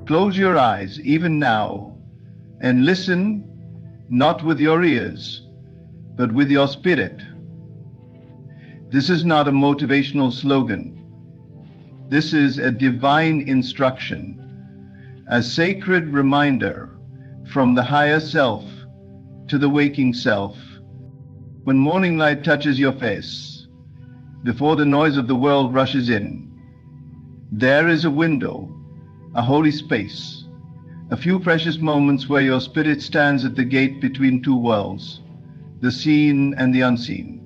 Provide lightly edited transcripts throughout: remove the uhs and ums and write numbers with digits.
Close your eyes, even now, and listen, not with your ears, but with your spirit. This is not a motivational slogan. This is a divine instruction, a sacred reminder from the higher self to the waking self. When morning light touches your face, before the noise of the world rushes in, there is a window, a holy space, a few precious moments where your spirit stands at the gate between two worlds, the seen and the unseen.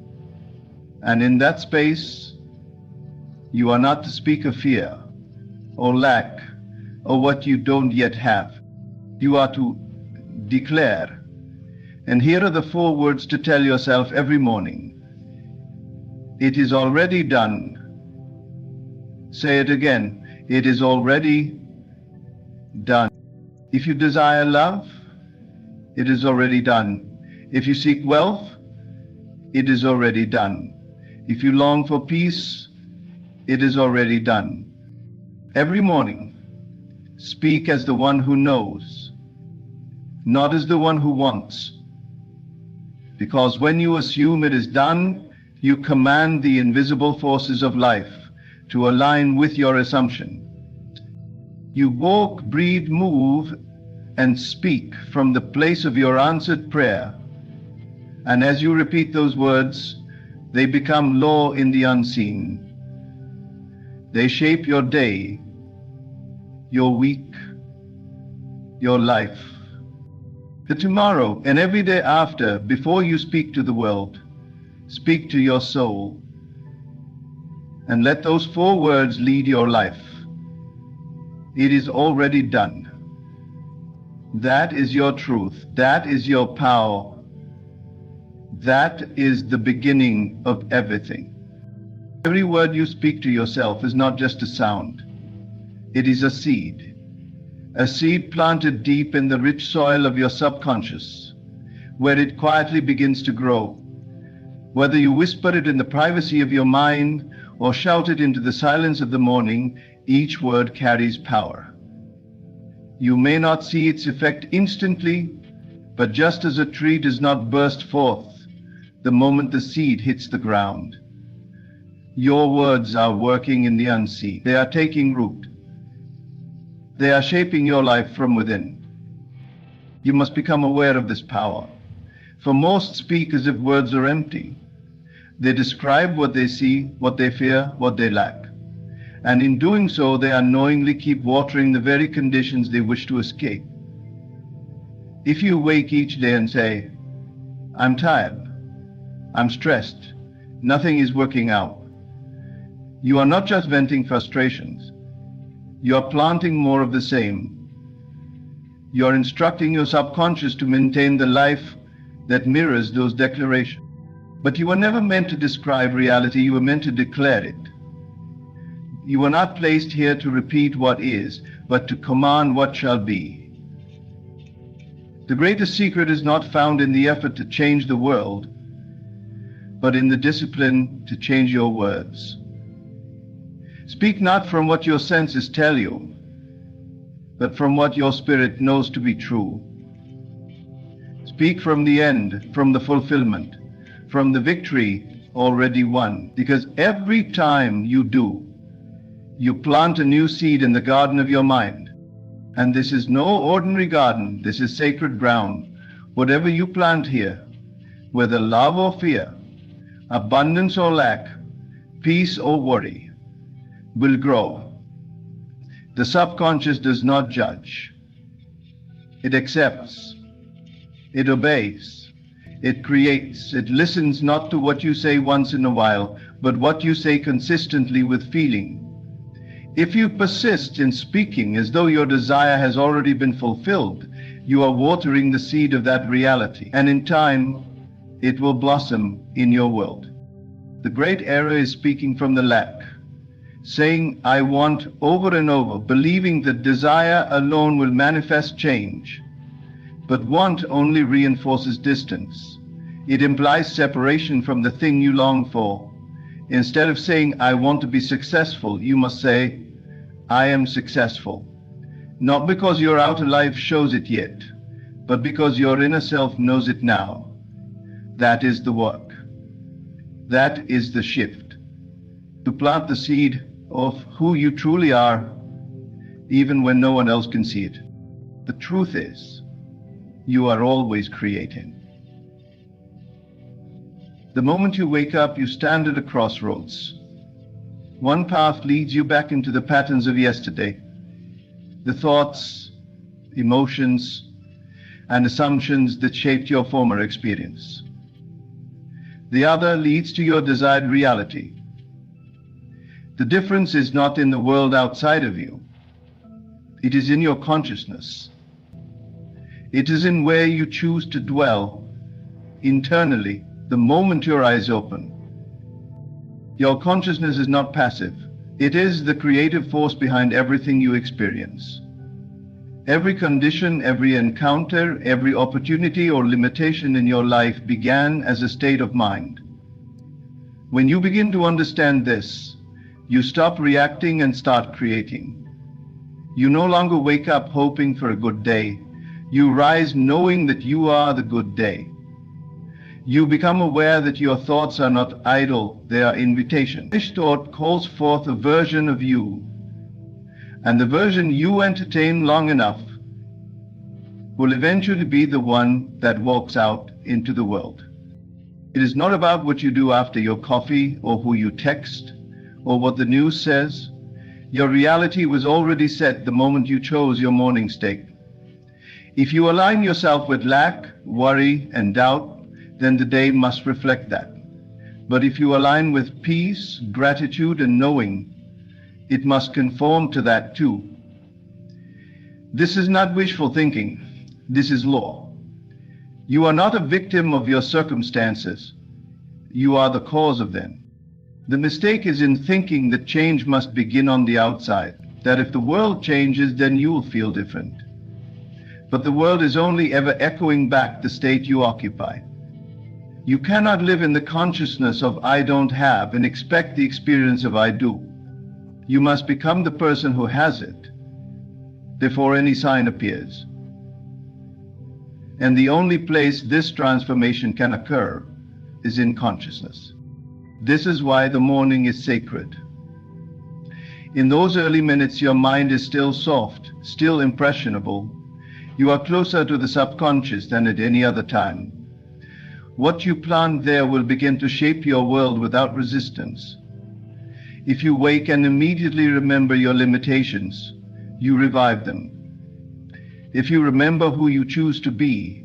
And in that space, you are not to speak of fear or lack or what you don't yet have. You are to declare. And here are the 4 words to tell yourself every morning. It is already done. Say it again. It is already done. If you desire love, it is already done. If you seek wealth, it is already done. If you long for peace, it is already done. Every morning, speak as the one who knows, not as the one who wants. Because when you assume it is done, you command the invisible forces of life to align with your assumption. You walk, breathe, move, and speak from the place of your answered prayer. And as you repeat those words, they become law in the unseen. They shape your day, your week, your life. The tomorrow and every day after, before you speak to the world, speak to your soul. And let those 4 words lead your life. It is already done. That is your truth. That is your power. That is the beginning of everything. Every word you speak to yourself is not just a sound. It is a seed planted deep in the rich soil of your subconscious, where it quietly begins to grow. Whether you whisper it in the privacy of your mind or shout it into the silence of the morning, each word carries power. You may not see its effect instantly, but just as a tree does not burst forth the moment the seed hits the ground, your words are working in the unseen. They are taking root. They are shaping your life from within. You must become aware of this power. For most speak as if words are empty. They describe what they see, what they fear, what they lack. And in doing so, they unknowingly keep watering the very conditions they wish to escape. If you wake each day and say, I'm tired, I'm stressed, nothing is working out, you are not just venting frustrations. You are planting more of the same. You are instructing your subconscious to maintain the life that mirrors those declarations. But you were never meant to describe reality, you were meant to declare it. You were not placed here to repeat what is, but to command what shall be. The greatest secret is not found in the effort to change the world, but in the discipline to change your words. Speak not from what your senses tell you, but from what your spirit knows to be true. Speak from the end, from the fulfillment, from the victory already won. Because every time you do, you plant a new seed in the garden of your mind. And this is no ordinary garden, this is sacred ground. Whatever you plant here, whether love or fear, abundance or lack, peace or worry, will grow. The subconscious does not judge. It accepts. It obeys. It creates. It listens not to what you say once in a while, but what you say consistently with feeling. If you persist in speaking as though your desire has already been fulfilled, you are watering the seed of that reality, and in time, it will blossom in your world. The great error is speaking from the lack, saying, I want over and over, believing that desire alone will manifest change. But want only reinforces distance. It implies separation from the thing you long for. Instead of saying, I want to be successful, you must say, I am successful. Not because your outer life shows it yet, but because your inner self knows it now. That is the work. That is the shift. To plant the seed of who you truly are, even when no one else can see it. The truth is, you are always creating. The moment you wake up, you stand at a crossroads. One path leads you back into the patterns of yesterday, the thoughts, emotions, and assumptions that shaped your former experience. The other leads to your desired reality. The difference is not in the world outside of you. It is in your consciousness. It is in where you choose to dwell internally the moment your eyes open. Your consciousness is not passive. It is the creative force behind everything you experience. Every condition, every encounter, every opportunity or limitation in your life began as a state of mind. When you begin to understand this, you stop reacting and start creating. You no longer wake up hoping for a good day. You rise knowing that you are the good day. You become aware that your thoughts are not idle, they are invitation. Each thought calls forth a version of you, and the version you entertain long enough will eventually be the one that walks out into the world. It is not about what you do after your coffee, or who you text, or what the news says. Your reality was already set the moment you chose your morning steak. If you align yourself with lack, worry, and doubt, then the day must reflect that. But if you align with peace, gratitude, and knowing, it must conform to that too. This is not wishful thinking. This is law. You are not a victim of your circumstances. You are the cause of them. The mistake is in thinking that change must begin on the outside, that if the world changes, then you will feel different. But the world is only ever echoing back the state you occupy. You cannot live in the consciousness of I don't have and expect the experience of I do. You must become the person who has it before any sign appears. And the only place this transformation can occur is in consciousness. This is why the morning is sacred. In those early minutes, your mind is still soft, still impressionable. You are closer to the subconscious than at any other time. What you plant there will begin to shape your world without resistance. If you wake and immediately remember your limitations, you revive them. If you remember who you choose to be,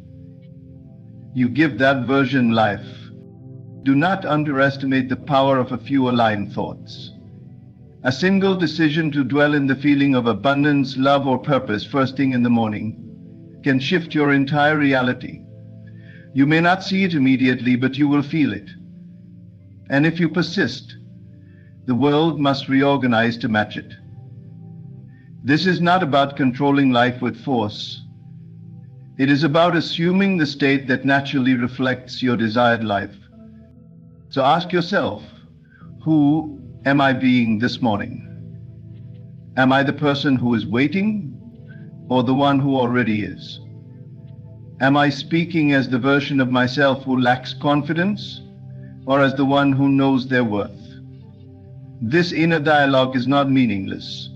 you give that version life. Do not underestimate the power of a few aligned thoughts. A single decision to dwell in the feeling of abundance, love, or purpose first thing in the morning can shift your entire reality. You may not see it immediately, but you will feel it. And if you persist, the world must reorganize to match it. This is not about controlling life with force. It is about assuming the state that naturally reflects your desired life. So ask yourself, who am I being this morning? Am I the person who is waiting, or the one who already is? Am I speaking as the version of myself who lacks confidence, or as the one who knows their worth? This inner dialogue is not meaningless.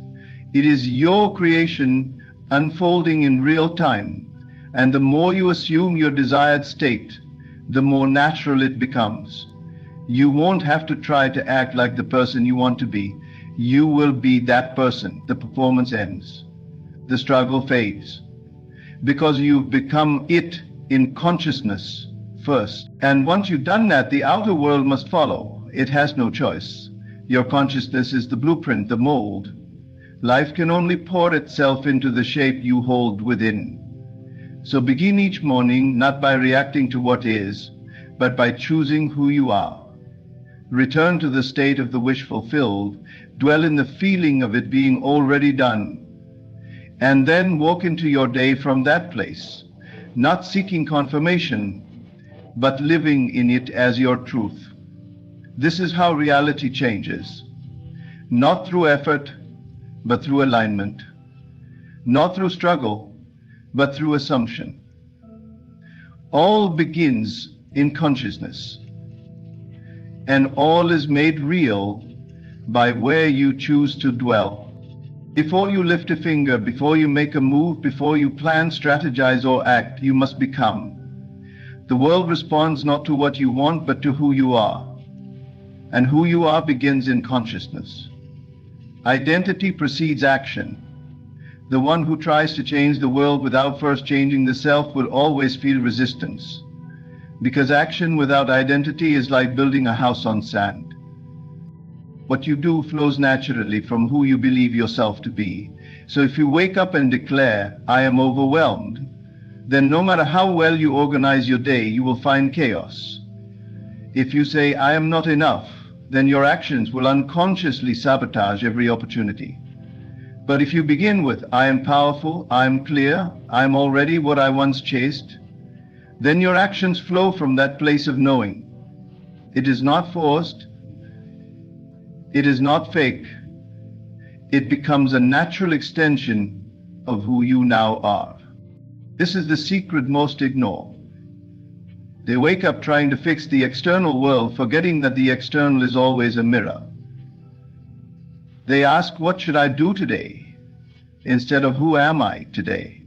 It is your creation unfolding in real time, and the more you assume your desired state, the more natural it becomes. You won't have to try to act like the person you want to be. You will be that person. The performance ends. The struggle fades. Because you've become it in consciousness first. And once you've done that, the outer world must follow. It has no choice. Your consciousness is the blueprint, the mold. Life can only pour itself into the shape you hold within. So begin each morning not by reacting to what is, but by choosing who you are. Return to the state of the wish fulfilled, dwell in the feeling of it being already done, and then walk into your day from that place, not seeking confirmation, but living in it as your truth. This is how reality changes, not through effort, but through alignment. not through struggle, but through assumption. All begins in consciousness, and all is made real by where you choose to dwell. Before you lift a finger, before you make a move, before you plan, strategize, or act, you must become. The world responds not to what you want, but to who you are. And who you are begins in consciousness. Identity precedes action. The one who tries to change the world without first changing the self will always feel resistance. Because action without identity is like building a house on sand. What you do flows naturally from who you believe yourself to be. So if you wake up and declare, I am overwhelmed, then no matter how well you organize your day, you will find chaos. If you say, I am not enough, then your actions will unconsciously sabotage every opportunity. But if you begin with, I am powerful, I am clear, I am already what I once chased, then your actions flow from that place of knowing. It is not forced. It is not fake. It becomes a natural extension of who you now are. This is the secret most ignore. They wake up trying to fix the external world, forgetting that the external is always a mirror. They ask, what should I do today? Instead of who am I today?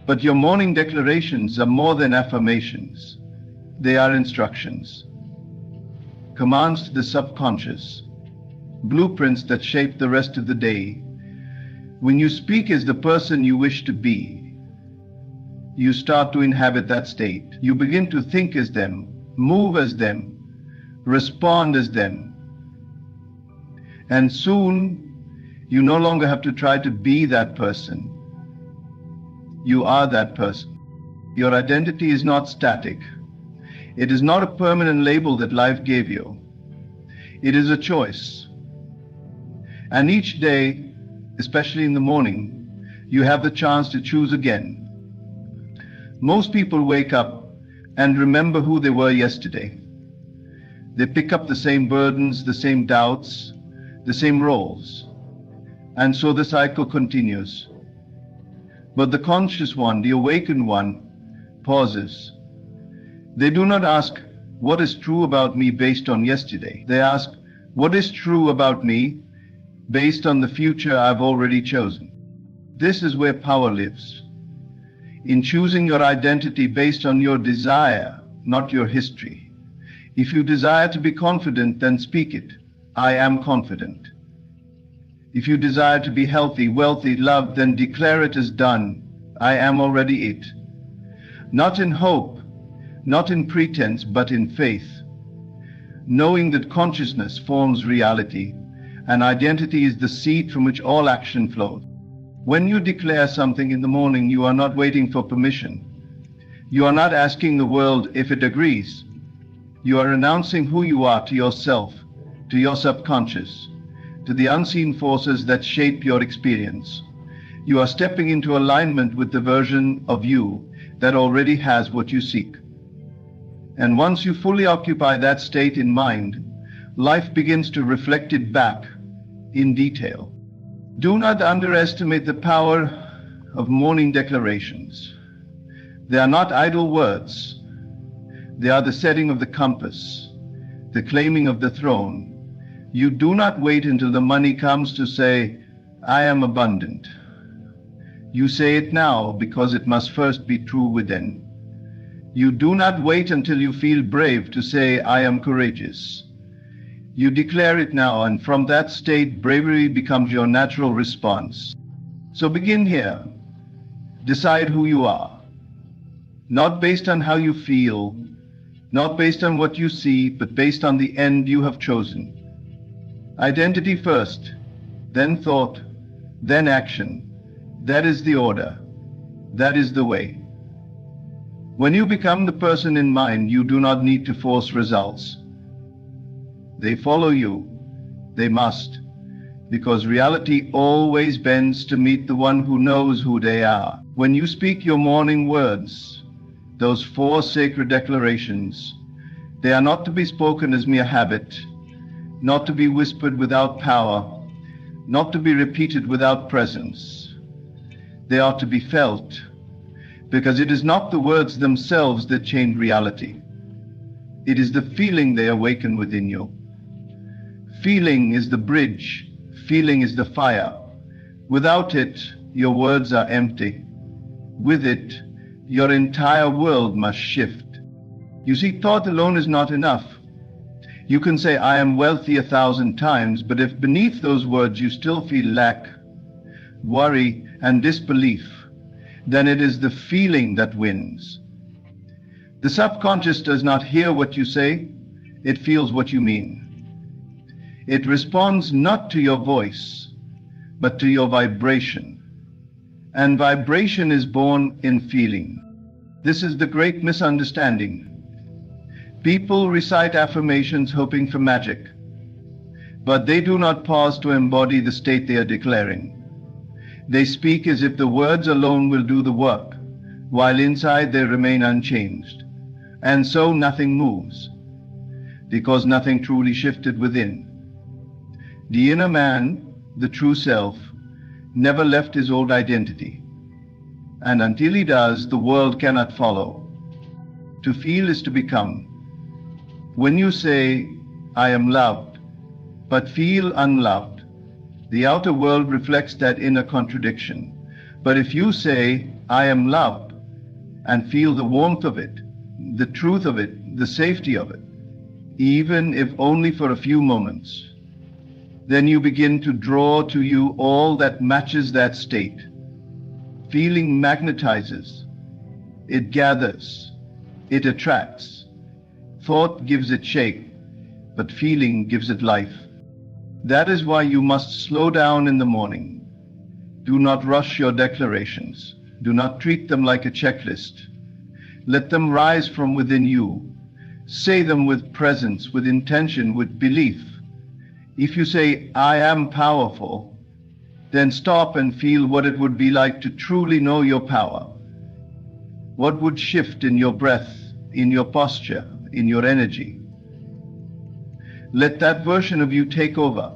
But your morning declarations are more than affirmations. They are instructions. Commands to the subconscious, blueprints that shape the rest of the day. When you speak as the person you wish to be, you start to inhabit that state. You begin to think as them, move as them, respond as them. And soon, you no longer have to try to be that person. You are that person. Your identity is not static. It is not a permanent label that life gave you. It is a choice. And each day, especially in the morning, you have the chance to choose again. Most people wake up and remember who they were yesterday. They pick up the same burdens, the same doubts, the same roles. And so the cycle continues. But the conscious one, the awakened one, pauses. They do not ask, what is true about me based on yesterday? They ask, what is true about me based on the future I've already chosen? This is where power lives. In choosing your identity based on your desire, not your history. If you desire to be confident, then speak it. I am confident. If you desire to be healthy, wealthy, loved, then declare it as done. I am already it. Not in hope, not in pretense, but in faith, knowing that consciousness forms reality, and identity is the seed from which all action flows. When you declare something in the morning, you are not waiting for permission. You are not asking the world if it agrees. You are announcing who you are to yourself, to your subconscious, to the unseen forces that shape your experience. You are stepping into alignment with the version of you that already has what you seek. And once you fully occupy that state in mind, life begins to reflect it back in detail. Do not underestimate the power of morning declarations. They are not idle words. They are the setting of the compass, the claiming of the throne. You do not wait until the money comes to say, I am abundant. You say it now because it must first be true within. You do not wait until you feel brave to say, I am courageous. You declare it now, and from that state, bravery becomes your natural response. So begin here. Decide who you are. Not based on how you feel, not based on what you see, but based on the end you have chosen. Identity first, then thought, then action. That is the order. That is the way. When you become the person in mind, you do not need to force results. They follow you. They must. Because reality always bends to meet the one who knows who they are. When you speak your morning words, those 4 sacred declarations, they are not to be spoken as mere habit, not to be whispered without power, not to be repeated without presence. They are to be felt, because it is not the words themselves that change reality. It is the feeling they awaken within you. Feeling is the bridge. Feeling is the fire. Without it, your words are empty. With it, your entire world must shift. You see, thought alone is not enough. You can say, I am wealthy 1,000 times, but if beneath those words you still feel lack, worry, and disbelief, then it is the feeling that wins. The subconscious does not hear what you say, it feels what you mean. It responds not to your voice, but to your vibration. And vibration is born in feeling. This is the great misunderstanding. People recite affirmations hoping for magic, but they do not pause to embody the state they are declaring. They speak as if the words alone will do the work, while inside they remain unchanged. And so nothing moves, because nothing truly shifted within. The inner man, the true self, never left his old identity. And until he does, the world cannot follow. To feel is to become. When you say, I am loved, but feel unloved, the outer world reflects that inner contradiction. But if you say, I am loved, and feel the warmth of it, the truth of it, the safety of it, even if only for a few moments, then you begin to draw to you all that matches that state. Feeling magnetizes, it gathers, it attracts. Thought gives it shape, but feeling gives it life. That is why you must slow down in the morning. Do not rush your declarations. Do not treat them like a checklist. Let them rise from within you. Say them with presence, with intention, with belief. If you say, I am powerful, then stop and feel what it would be like to truly know your power. What would shift in your breath, in your posture, in your energy? Let that version of you take over.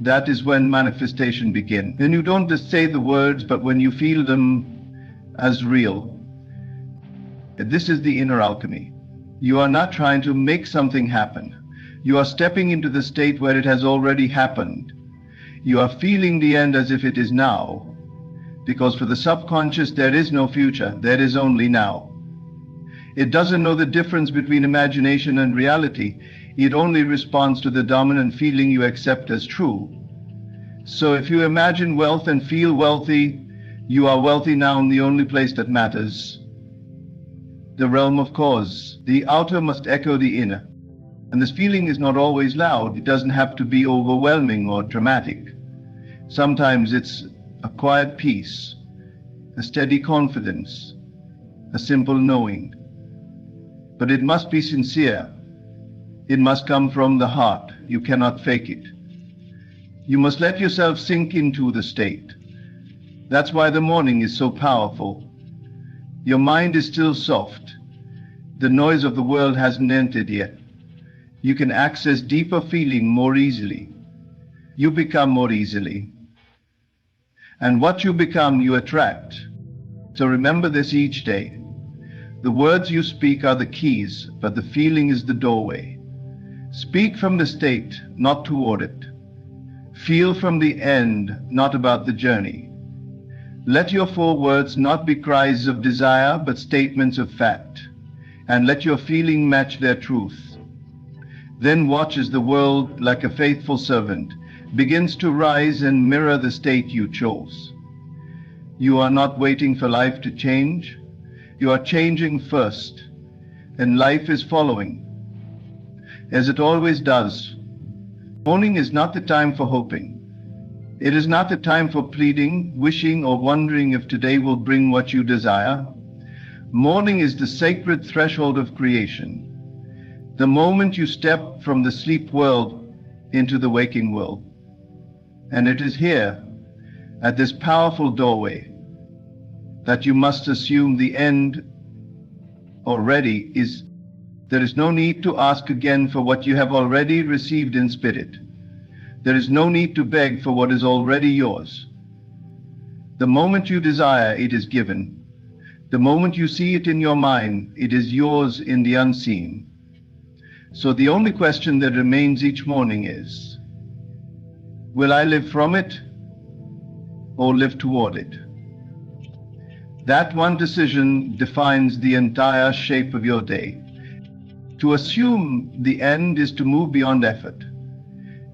That is when manifestation begins. Then you don't just say the words, but when you feel them as real. This is the inner alchemy. You are not trying to make something happen. You are stepping into the state where it has already happened. You are feeling the end as if it is now. Because for the subconscious, there is no future, there is only now. It doesn't know the difference between imagination and reality. It only responds to the dominant feeling you accept as true. So if you imagine wealth and feel wealthy, you are wealthy now in the only place that matters. The realm of cause. The outer must echo the inner. And this feeling is not always loud. It doesn't have to be overwhelming or dramatic. Sometimes it's a quiet peace, a steady confidence, a simple knowing. But it must be sincere. It must come from the heart. You cannot fake it. You must let yourself sink into the state. That's why the morning is so powerful. Your mind is still soft. The noise of the world hasn't entered yet. You can access deeper feeling more easily. You become more easily. And what you become, you attract. So remember this each day. The words you speak are the keys, but the feeling is the doorway. Speak from the state, not toward it. Feel from the end, not about the journey. Let your 4 words not be cries of desire, but statements of fact. And let your feeling match their truth. Then watch as the world, like a faithful servant, begins to rise and mirror the state you chose. You are not waiting for life to change. You are changing first, and life is following, as it always does. Morning is not the time for hoping. It is not the time for pleading, wishing, or wondering if today will bring what you desire. Morning is the sacred threshold of creation. The moment you step from the sleep world into the waking world. And it is here, at this powerful doorway, that you must assume the end already is. There is no need to ask again for what you have already received in spirit. There is no need to beg for what is already yours. The moment you desire, it is given. The moment you see it in your mind, it is yours in the unseen. So the only question that remains each morning is, will I live from it or live toward it? That one decision defines the entire shape of your day. To assume the end is to move beyond effort.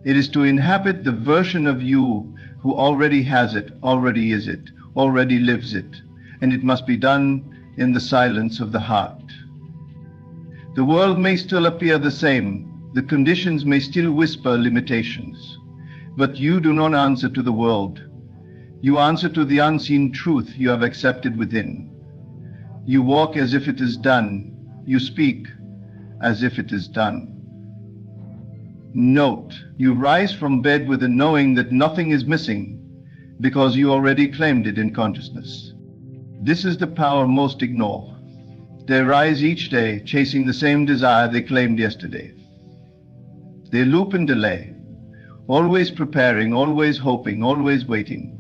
It is to inhabit the version of you who already has it, already is it, already lives it, and it must be done in the silence of the heart. The world may still appear the same, the conditions may still whisper limitations, but you do not answer to the world. You answer to the unseen truth you have accepted within. You walk as if it is done. You speak as if it is done. Note, you rise from bed with a knowing that nothing is missing because you already claimed it in consciousness. This is the power most ignore. They rise each day chasing the same desire they claimed yesterday. They loop and delay, always preparing, always hoping, always waiting.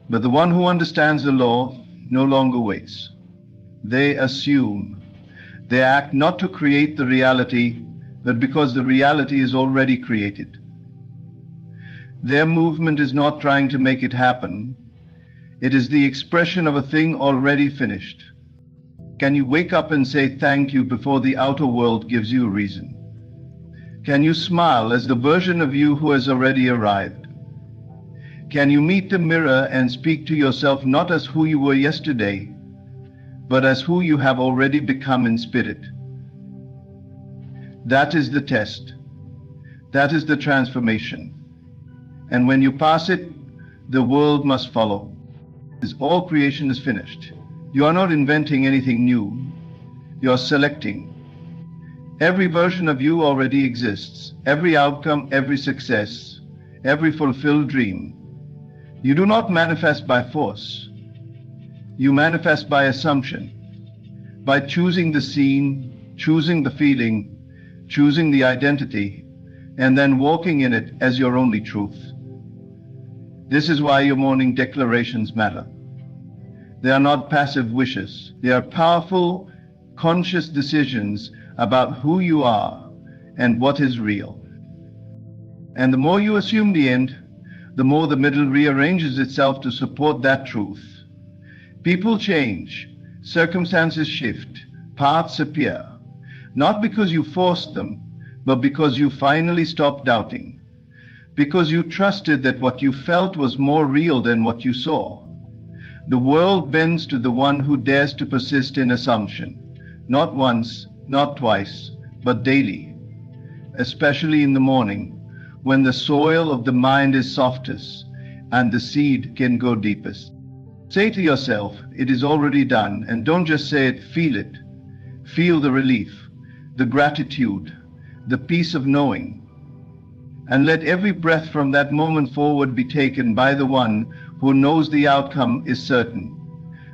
But the one who understands the law no longer waits. They assume. They act not to create the reality, but because the reality is already created. Their movement is not trying to make it happen. It is the expression of a thing already finished. Can you wake up and say thank you before the outer world gives you a reason? Can you smile as the version of you who has already arrived? Can you meet the mirror and speak to yourself not as who you were yesterday, but as who you have already become in spirit? That is the test. That is the transformation. And when you pass it, the world must follow. As all creation is finished. You are not inventing anything new. You are selecting. Every version of you already exists. Every outcome, every success, every fulfilled dream. You do not manifest by force. You manifest by assumption, by choosing the scene, choosing the feeling, choosing the identity, and then walking in it as your only truth. This is why your morning declarations matter. They are not passive wishes. They are powerful, conscious decisions about who you are and what is real. And the more you assume the end, the more the middle rearranges itself to support that truth. People change, circumstances shift, paths appear, not because you forced them, but because you finally stopped doubting, because you trusted that what you felt was more real than what you saw. The world bends to the one who dares to persist in assumption, not once, not twice, but daily, especially in the morning, when the soil of the mind is softest and the seed can go deepest. Say to yourself, it is already done, and don't just say it, feel it. Feel the relief, the gratitude, the peace of knowing. And let every breath from that moment forward be taken by the one who knows the outcome is certain.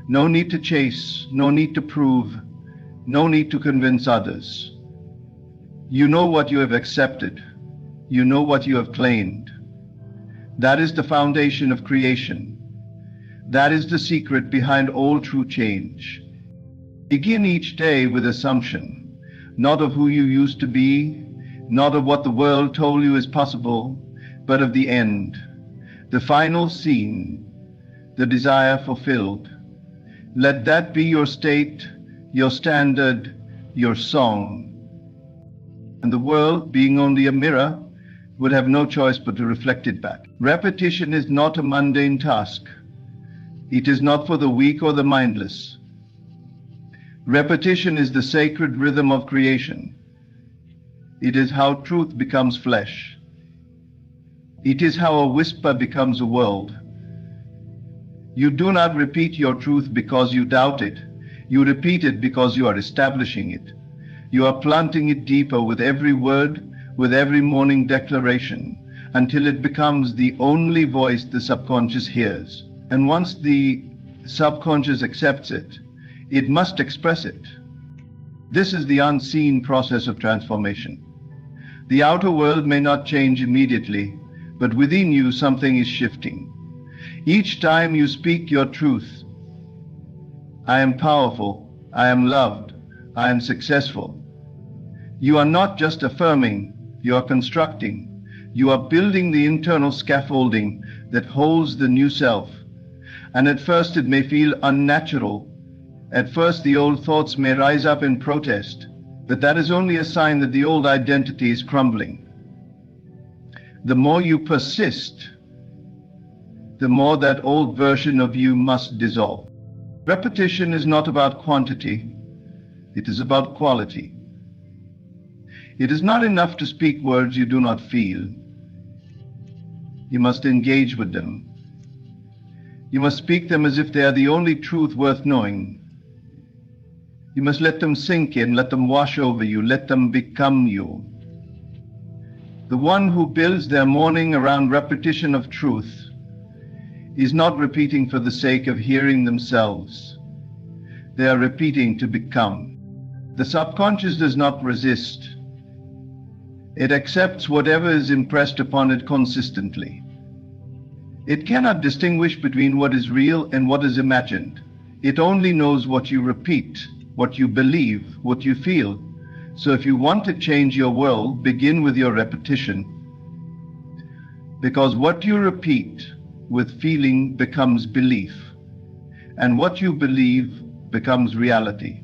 No need to chase, no need to prove, no need to convince others. You know what you have accepted. You know what you have claimed. That is the foundation of creation. That is the secret behind all true change. Begin each day with assumption, not of who you used to be, not of what the world told you is possible, but of the end, the final scene, the desire fulfilled. Let that be your state, your standard, your song. And the world, being only a mirror, would have no choice but to reflect it back. Repetition is not a mundane task. It is not for the weak or the mindless. Repetition is the sacred rhythm of creation. It is how truth becomes flesh. It is how a whisper becomes a world. You do not repeat your truth because you doubt it. You repeat it because you are establishing it. You are planting it deeper with every word, with every morning declaration, until it becomes the only voice the subconscious hears. And once the subconscious accepts it, it must express it. This is the unseen process of transformation. The outer world may not change immediately, but within you something is shifting. Each time you speak your truth, I am powerful, I am loved, I am successful. You are not just affirming, you are constructing. You are building the internal scaffolding that holds the new self. And at first it may feel unnatural. At first the old thoughts may rise up in protest, but that is only a sign that the old identity is crumbling. The more you persist, the more that old version of you must dissolve. Repetition is not about quantity, it is about quality. It is not enough to speak words you do not feel. You must engage with them. You must speak them as if they are the only truth worth knowing. You must let them sink in, let them wash over you, let them become you. The one who builds their morning around repetition of truth is not repeating for the sake of hearing themselves. They are repeating to become. The subconscious does not resist. It accepts whatever is impressed upon it consistently. It cannot distinguish between what is real and what is imagined. It only knows what you repeat, what you believe, what you feel. So if you want to change your world, begin with your repetition. Because what you repeat with feeling becomes belief, and what you believe becomes reality.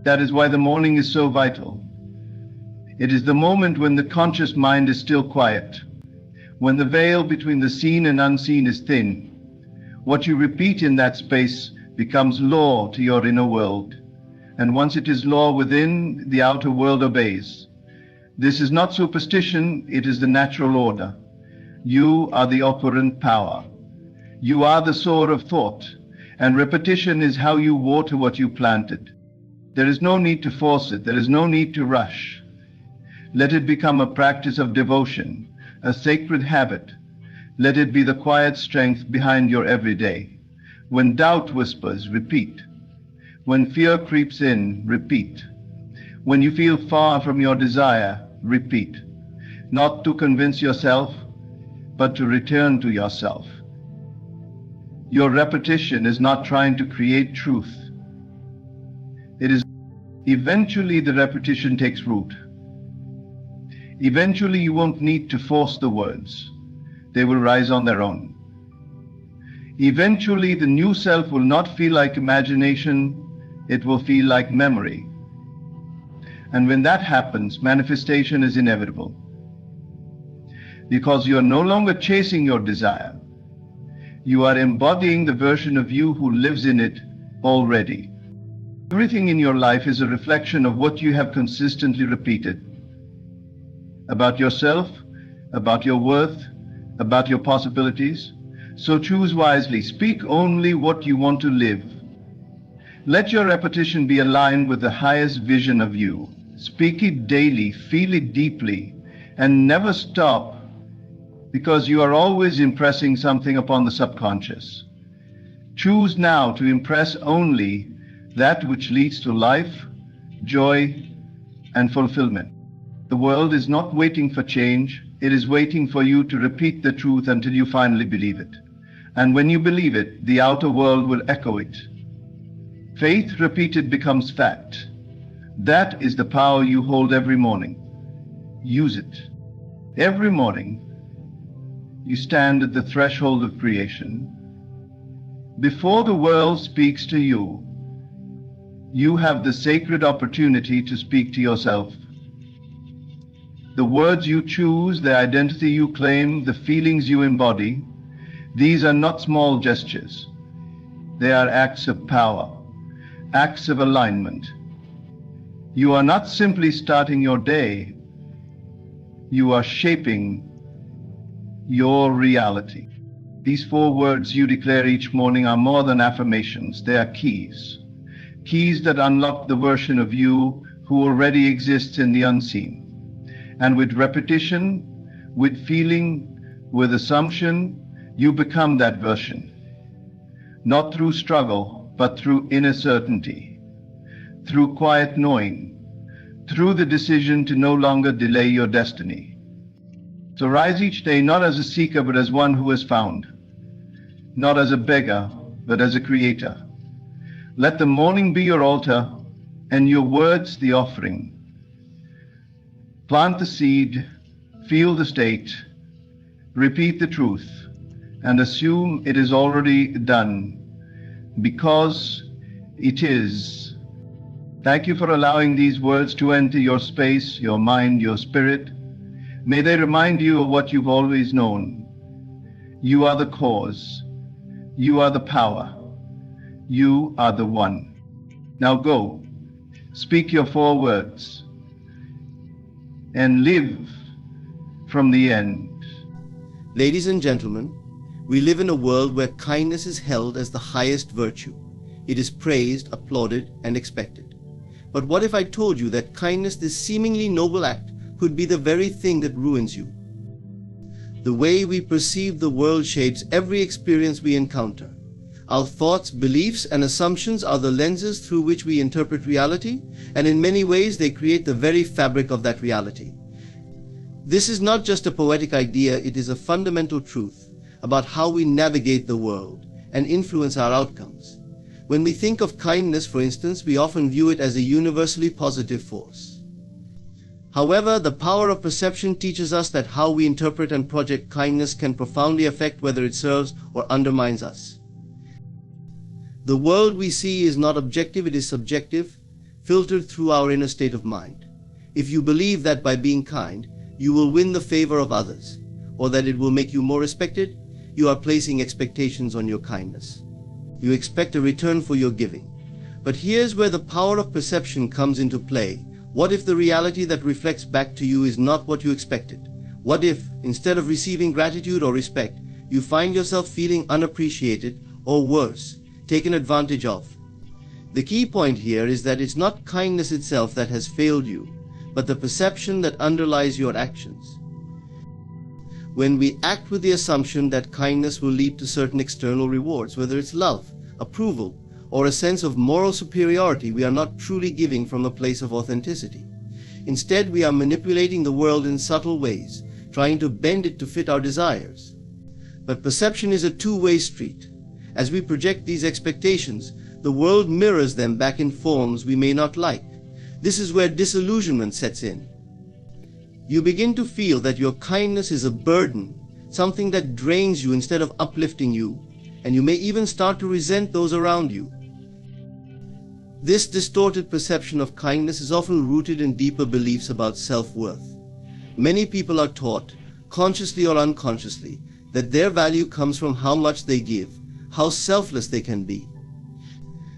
That is why the morning is so vital. It is the moment when the conscious mind is still quiet, when the veil between the seen and unseen is thin. What you repeat in that space becomes law to your inner world, and once it is law within, the outer world obeys. This is not superstition, it is the natural order. You are the operant power. You are the sower of thought, and repetition is how you water what you planted. There is no need to force it, there is no need to rush. Let it become a practice of devotion, a sacred habit. Let it be the quiet strength behind your everyday. When doubt whispers, repeat. When fear creeps in, repeat. When you feel far from your desire, repeat. Not to convince yourself, but to return to yourself. Your repetition is not trying to create truth. It is eventually the repetition takes root. Eventually you won't need to force the words. They will rise on their own. Eventually the new self will not feel like imagination, it will feel like memory. And when that happens, manifestation is inevitable. Because you are no longer chasing your desire. You are embodying the version of you who lives in it already. Everything in your life is a reflection of what you have consistently repeated. About yourself, about your worth, about your possibilities. So choose wisely. Speak only what you want to live. Let your repetition be aligned with the highest vision of you. Speak it daily, feel it deeply, and never stop, because you are always impressing something upon the subconscious. Choose now to impress only that which leads to life, joy, and fulfillment. The world is not waiting for change, it is waiting for you to repeat the truth until you finally believe it. And when you believe it, the outer world will echo it. Faith repeated becomes fact. That is the power you hold every morning. Use it. Every morning, you stand at the threshold of creation. Before the world speaks to you, you have the sacred opportunity to speak to yourself. The words you choose, the identity you claim, the feelings you embody, these are not small gestures. They are acts of power, acts of alignment. You are not simply starting your day, you are shaping your reality. These 4 words you declare each morning are more than affirmations, they are keys. Keys that unlock the version of you who already exists in the unseen. And with repetition, with feeling, with assumption, you become that version. Not through struggle, but through inner certainty, through quiet knowing, through the decision to no longer delay your destiny. So rise each day not as a seeker, but as one who has found. not as a beggar, but as a creator. Let the morning be your altar, and your words the offering. Plant the seed, feel the state, repeat the truth, and assume it is already done, because it is. Thank you for allowing these words to enter your space, your mind, your spirit. May they remind you of what you've always known. You are the cause. You are the power. You are the one. Now go, speak your 4 words, and live from the end. Ladies and gentlemen, we live in a world where kindness is held as the highest virtue. It is praised, applauded, and expected. But what if I told you that kindness, this seemingly noble act, could be the very thing that ruins you? The way we perceive the world shapes every experience we encounter. Our thoughts, beliefs, and assumptions are the lenses through which we interpret reality, and in many ways they create the very fabric of that reality. This is not just a poetic idea, it is a fundamental truth about how we navigate the world and influence our outcomes. When we think of kindness, for instance, we often view it as a universally positive force. However, the power of perception teaches us that how we interpret and project kindness can profoundly affect whether it serves or undermines us. The world we see is not objective, it is subjective, filtered through our inner state of mind. If you believe that by being kind, you will win the favor of others, or that it will make you more respected, you are placing expectations on your kindness. You expect a return for your giving. But here's where the power of perception comes into play. What if the reality that reflects back to you is not what you expected? What if, instead of receiving gratitude or respect, you find yourself feeling unappreciated, or worse, taken advantage of? The key point here is that it's not kindness itself that has failed you, but the perception that underlies your actions. When we act with the assumption that kindness will lead to certain external rewards, whether it's love, approval, or a sense of moral superiority, we are not truly giving from a place of authenticity. Instead, we are manipulating the world in subtle ways, trying to bend it to fit our desires. But perception is a two-way street. As we project these expectations, the world mirrors them back in forms we may not like. This is where disillusionment sets in. You begin to feel that your kindness is a burden, something that drains you instead of uplifting you, and you may even start to resent those around you. This distorted perception of kindness is often rooted in deeper beliefs about self-worth. Many people are taught, consciously or unconsciously, that their value comes from how much they give, how selfless they can be.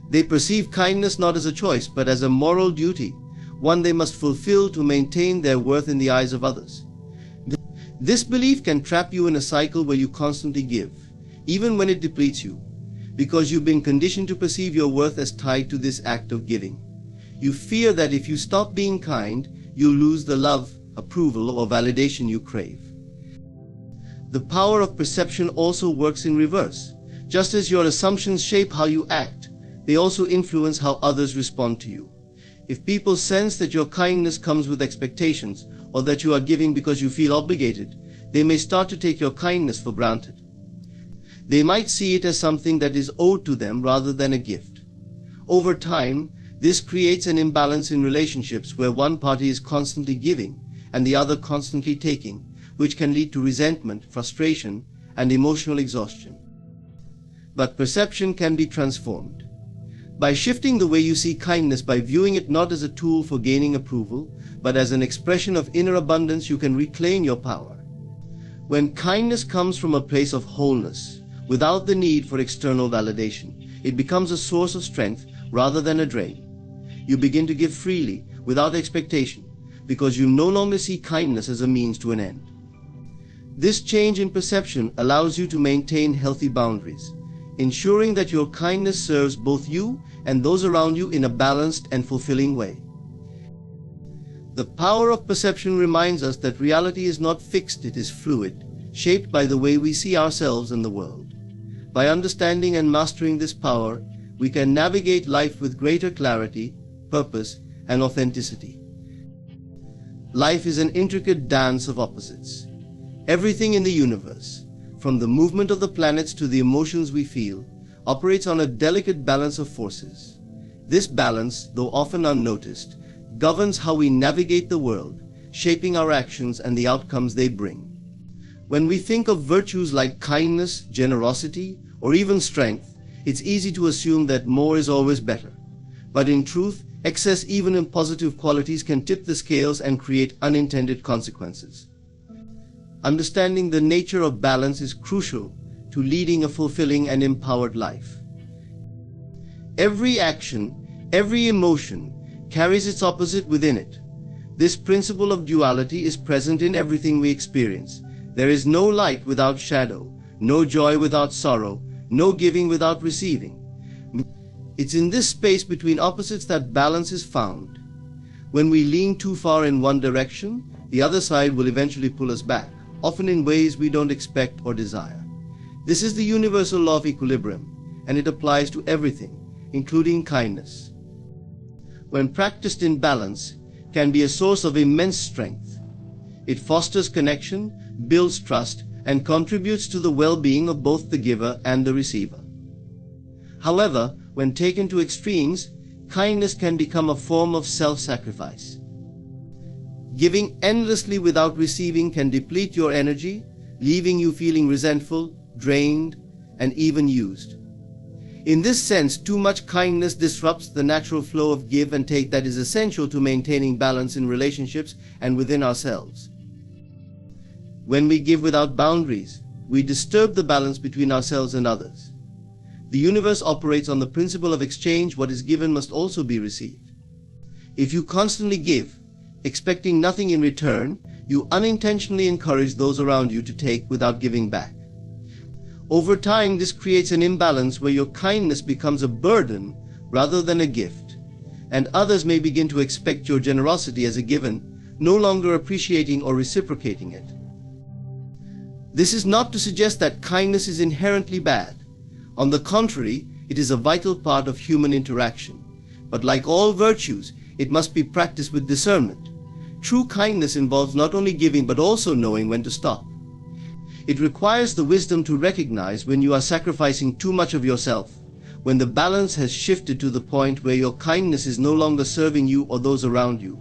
They perceive kindness not as a choice, but as a moral duty, one they must fulfill to maintain their worth in the eyes of others. This belief can trap you in a cycle where you constantly give, even when it depletes you, because you've been conditioned to perceive your worth as tied to this act of giving. You fear that if you stop being kind, you'll lose the love, approval, or validation you crave. The power of perception also works in reverse. Just as your assumptions shape how you act, they also influence how others respond to you. If people sense that your kindness comes with expectations, or that you are giving because you feel obligated, they may start to take your kindness for granted. They might see it as something that is owed to them rather than a gift. Over time, this creates an imbalance in relationships where one party is constantly giving and the other constantly taking, which can lead to resentment, frustration, and emotional exhaustion. But perception can be transformed. By shifting the way you see kindness, by viewing it not as a tool for gaining approval, but as an expression of inner abundance, you can reclaim your power. When kindness comes from a place of wholeness, without the need for external validation, it becomes a source of strength rather than a drain. You begin to give freely, without expectation, because you no longer see kindness as a means to an end. This change in perception allows you to maintain healthy boundaries, ensuring that your kindness serves both you and those around you in a balanced and fulfilling way. The power of perception reminds us that reality is not fixed, it is fluid, shaped by the way we see ourselves and the world. By understanding and mastering this power, we can navigate life with greater clarity, purpose, and authenticity. Life is an intricate dance of opposites. Everything in the universe, from the movement of the planets to the emotions we feel, operates on a delicate balance of forces. This balance, though often unnoticed, governs how we navigate the world, shaping our actions and the outcomes they bring. When we think of virtues like kindness, generosity, or even strength, it's easy to assume that more is always better. But in truth, excess even in positive qualities can tip the scales and create unintended consequences. Understanding the nature of balance is crucial to leading a fulfilling and empowered life. Every action, every emotion, carries its opposite within it. This principle of duality is present in everything we experience. There is no light without shadow, no joy without sorrow, no giving without receiving. It's in this space between opposites that balance is found. When we lean too far in one direction, the other side will eventually pull us back, often in ways we don't expect or desire. This is the universal law of equilibrium, and it applies to everything, including kindness. When practiced in balance, can be a source of immense strength. It fosters connection, builds trust, and contributes to the well-being of both the giver and the receiver. However, when taken to extremes, kindness can become a form of self-sacrifice. Giving endlessly without receiving can deplete your energy, leaving you feeling resentful, drained, and even used. In this sense, too much kindness disrupts the natural flow of give and take that is essential to maintaining balance in relationships and within ourselves. When we give without boundaries, we disturb the balance between ourselves and others. The universe operates on the principle of exchange. What is given must also be received. If you constantly give, expecting nothing in return, you unintentionally encourage those around you to take without giving back. Over time, this creates an imbalance where your kindness becomes a burden rather than a gift, and others may begin to expect your generosity as a given, no longer appreciating or reciprocating it. This is not to suggest that kindness is inherently bad. On the contrary, it is a vital part of human interaction. But like all virtues, it must be practiced with discernment. True kindness involves not only giving but also knowing when to stop. It requires the wisdom to recognize when you are sacrificing too much of yourself, when the balance has shifted to the point where your kindness is no longer serving you or those around you.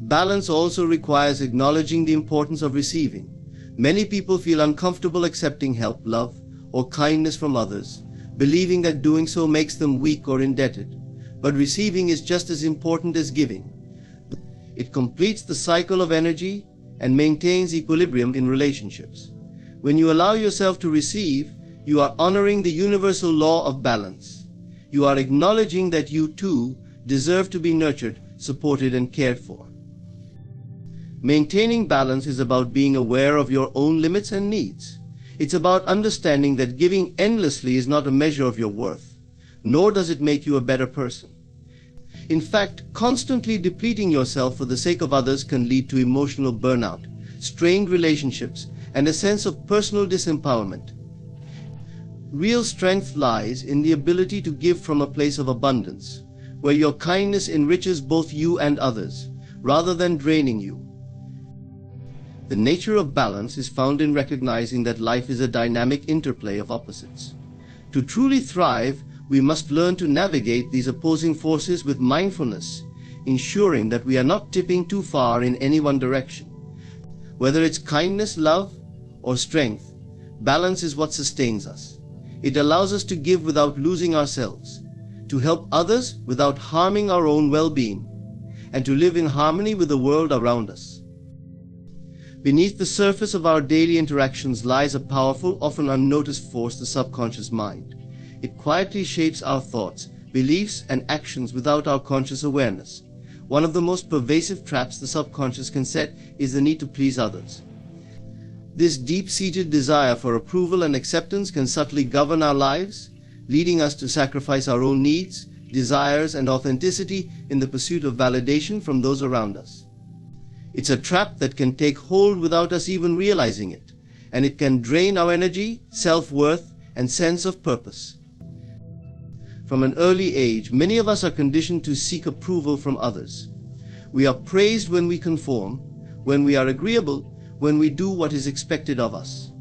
Balance also requires acknowledging the importance of receiving. Many people feel uncomfortable accepting help, love, or kindness from others, believing that doing so makes them weak or indebted. But receiving is just as important as giving. It completes the cycle of energy and maintains equilibrium in relationships. When you allow yourself to receive, you are honoring the universal law of balance. You are acknowledging that you too deserve to be nurtured, supported, and cared for. Maintaining balance is about being aware of your own limits and needs. It's about understanding that giving endlessly is not a measure of your worth, nor does it make you a better person. In fact, constantly depleting yourself for the sake of others can lead to emotional burnout, strained relationships, and a sense of personal disempowerment. Real strength lies in the ability to give from a place of abundance, where your kindness enriches both you and others, rather than draining you. The nature of balance is found in recognizing that life is a dynamic interplay of opposites. To truly thrive, we must learn to navigate these opposing forces with mindfulness, ensuring that we are not tipping too far in any one direction. Whether it's kindness, love, or strength, balance is what sustains us. It allows us to give without losing ourselves, to help others without harming our own well-being, and to live in harmony with the world around us. Beneath the surface of our daily interactions lies a powerful, often unnoticed force, the subconscious mind. It quietly shapes our thoughts, beliefs, and actions without our conscious awareness. One of the most pervasive traps the subconscious can set is the need to please others. This deep-seated desire for approval and acceptance can subtly govern our lives, leading us to sacrifice our own needs, desires, and authenticity in the pursuit of validation from those around us. It's a trap that can take hold without us even realizing it, and it can drain our energy, self-worth, and sense of purpose. From an early age, many of us are conditioned to seek approval from others. We are praised when we conform, when we are agreeable, when we do what is expected of us.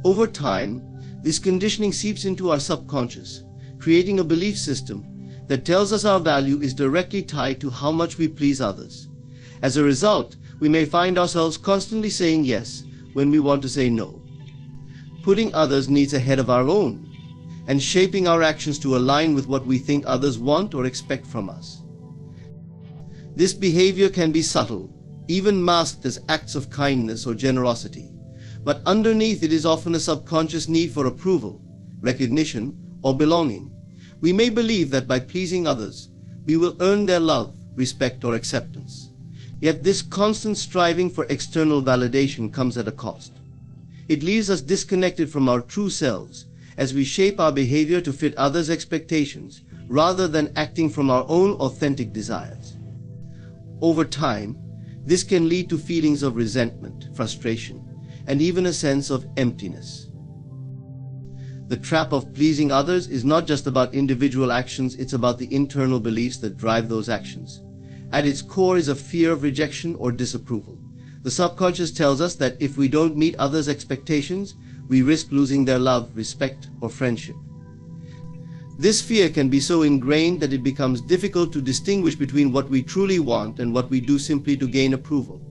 Over time, this conditioning seeps into our subconscious, creating a belief system that tells us our value is directly tied to how much we please others. As a result, we may find ourselves constantly saying yes when we want to say no, putting others' needs ahead of our own, and shaping our actions to align with what we think others want or expect from us. This behavior can be subtle, even masked as acts of kindness or generosity, but underneath it is often a subconscious need for approval, recognition, or belonging. We may believe that by pleasing others, we will earn their love, respect, or acceptance. Yet this constant striving for external validation comes at a cost. It leaves us disconnected from our true selves as we shape our behavior to fit others' expectations rather than acting from our own authentic desires. Over time, this can lead to feelings of resentment, frustration, and even a sense of emptiness. The trap of pleasing others is not just about individual actions, it's about the internal beliefs that drive those actions. At its core is a fear of rejection or disapproval. The subconscious tells us that if we don't meet others' expectations, we risk losing their love, respect, or friendship. This fear can be so ingrained that it becomes difficult to distinguish between what we truly want and what we do simply to gain approval.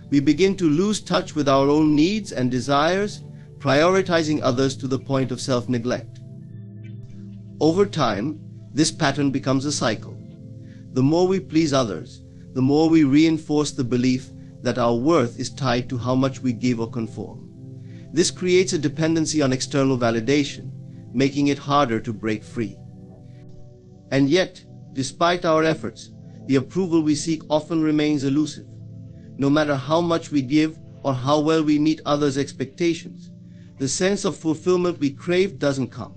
We begin to lose touch with our own needs and desires, prioritizing others to the point of self-neglect. Over time, this pattern becomes a cycle. The more we please others, the more we reinforce the belief that our worth is tied to how much we give or conform. This creates a dependency on external validation, making it harder to break free. And yet, despite our efforts, the approval we seek often remains elusive. No matter how much we give or how well we meet others' expectations, the sense of fulfillment we crave doesn't come.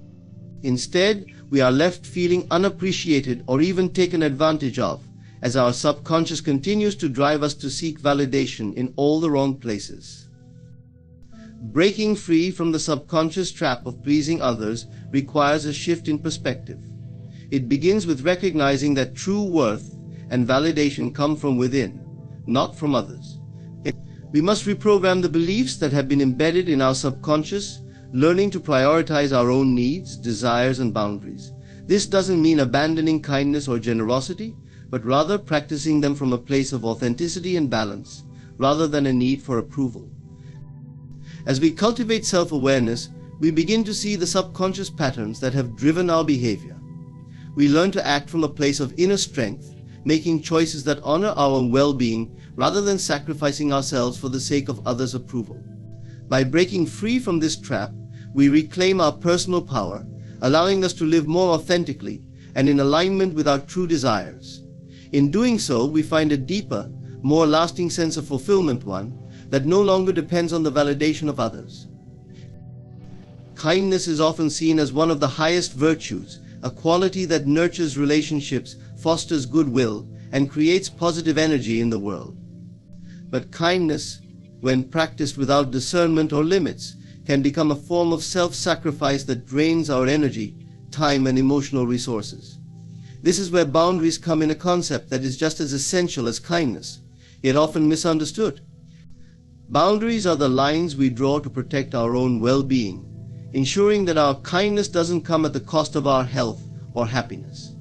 Instead, we are left feeling unappreciated or even taken advantage of, as our subconscious continues to drive us to seek validation in all the wrong places. Breaking free from the subconscious trap of pleasing others requires a shift in perspective. It begins with recognizing that true worth and validation come from within, not from others. We must reprogram the beliefs that have been embedded in our subconscious, learning to prioritize our own needs, desires, and boundaries. This doesn't mean abandoning kindness or generosity, but rather practicing them from a place of authenticity and balance, rather than a need for approval. As we cultivate self-awareness, we begin to see the subconscious patterns that have driven our behavior. We learn to act from a place of inner strength, making choices that honor our own well-being rather than sacrificing ourselves for the sake of others' approval. By breaking free from this trap, we reclaim our personal power, allowing us to live more authentically and in alignment with our true desires. In doing so, we find a deeper, more lasting sense of fulfillment, one that no longer depends on the validation of others. Kindness is often seen as one of the highest virtues, a quality that nurtures relationships, fosters goodwill, and creates positive energy in the world. But kindness, when practiced without discernment or limits, can become a form of self-sacrifice that drains our energy, time, and emotional resources. This is where boundaries come in, a concept that is just as essential as kindness, yet often misunderstood. Boundaries are the lines we draw to protect our own well-being, ensuring that our kindness doesn't come at the cost of our health or happiness.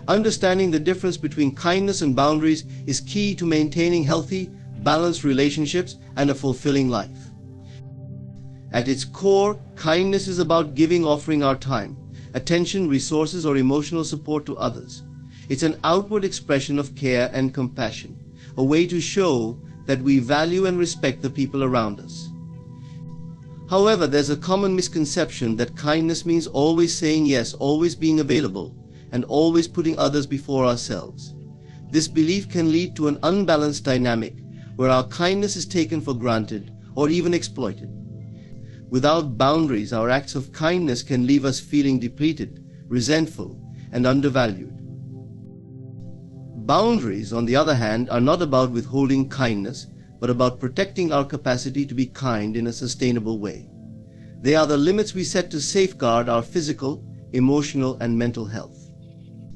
Understanding the difference between kindness and boundaries is key to maintaining healthy, balanced relationships and a fulfilling life. At its core, kindness is about giving, offering our time, attention, resources, or emotional support to others. It's an outward expression of care and compassion, a way to show that we value and respect the people around us. However, there's a common misconception that kindness means always saying yes, always being available, and always putting others before ourselves. This belief can lead to an unbalanced dynamic where our kindness is taken for granted or even exploited. Without boundaries, our acts of kindness can leave us feeling depleted, resentful, and undervalued. Boundaries, on the other hand, are not about withholding kindness, but about protecting our capacity to be kind in a sustainable way. They are the limits we set to safeguard our physical, emotional, and mental health.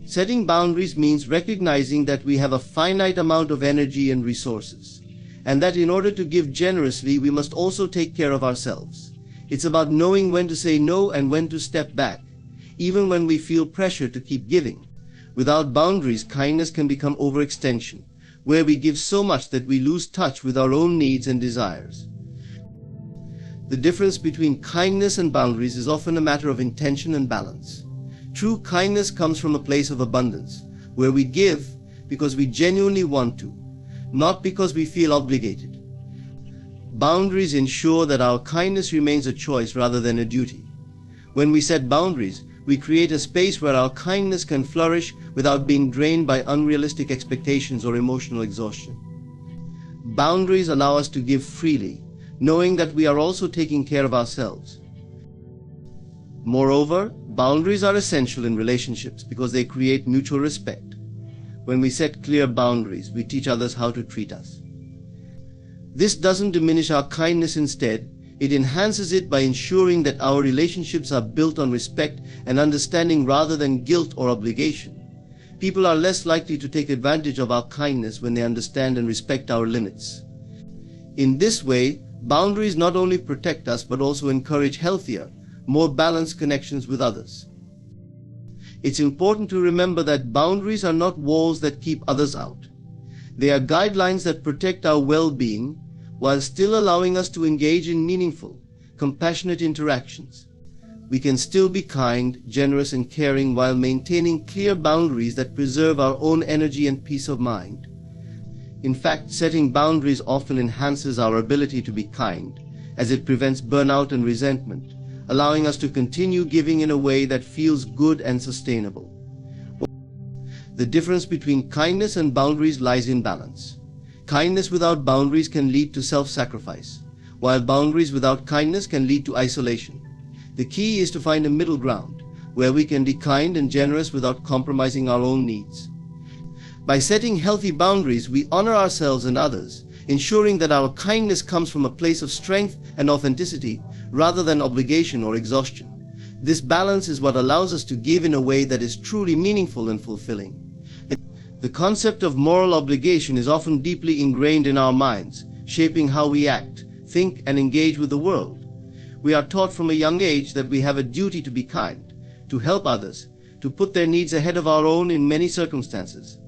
Setting boundaries means recognizing that we have a finite amount of energy and resources, and that in order to give generously, we must also take care of ourselves. It's about knowing when to say no and when to step back, even when we feel pressure to keep giving. Without boundaries, kindness can become overextension, where we give so much that we lose touch with our own needs and desires. The difference between kindness and boundaries is often a matter of intention and balance. True kindness comes from a place of abundance, where we give because we genuinely want to, not because we feel obligated. Boundaries ensure that our kindness remains a choice rather than a duty. When we set boundaries, we create a space where our kindness can flourish without being drained by unrealistic expectations or emotional exhaustion. Boundaries allow us to give freely, knowing that we are also taking care of ourselves. Moreover, boundaries are essential in relationships because they create mutual respect. When we set clear boundaries, we teach others how to treat us. This doesn't diminish our kindness. Instead, it enhances it by ensuring that our relationships are built on respect and understanding rather than guilt or obligation. People are less likely to take advantage of our kindness when they understand and respect our limits. In this way, boundaries not only protect us but also encourage healthier, more balanced connections with others. It's important to remember that boundaries are not walls that keep others out. They are guidelines that protect our well-being while still allowing us to engage in meaningful, compassionate interactions. We can still be kind, generous, and caring while maintaining clear boundaries that preserve our own energy and peace of mind. In fact, setting boundaries often enhances our ability to be kind, as it prevents burnout and resentment, allowing us to continue giving in a way that feels good and sustainable. The difference between kindness and boundaries lies in balance. Kindness without boundaries can lead to self-sacrifice, while boundaries without kindness can lead to isolation. The key is to find a middle ground, where we can be kind and generous without compromising our own needs. By setting healthy boundaries, we honor ourselves and others, ensuring that our kindness comes from a place of strength and authenticity rather than obligation or exhaustion. This balance is what allows us to give in a way that is truly meaningful and fulfilling. The concept of moral obligation is often deeply ingrained in our minds, shaping how we act, think, and engage with the world. We are taught from a young age that we have a duty to be kind, to help others, to put their needs ahead of our own in many circumstances.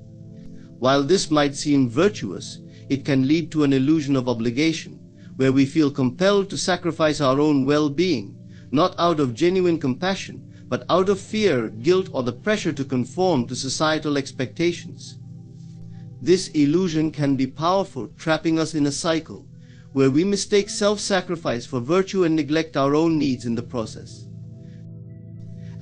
While this might seem virtuous, it can lead to an illusion of obligation, where we feel compelled to sacrifice our own well-being, not out of genuine compassion, but out of fear, guilt, or the pressure to conform to societal expectations. This illusion can be powerful, trapping us in a cycle where we mistake self-sacrifice for virtue and neglect our own needs in the process.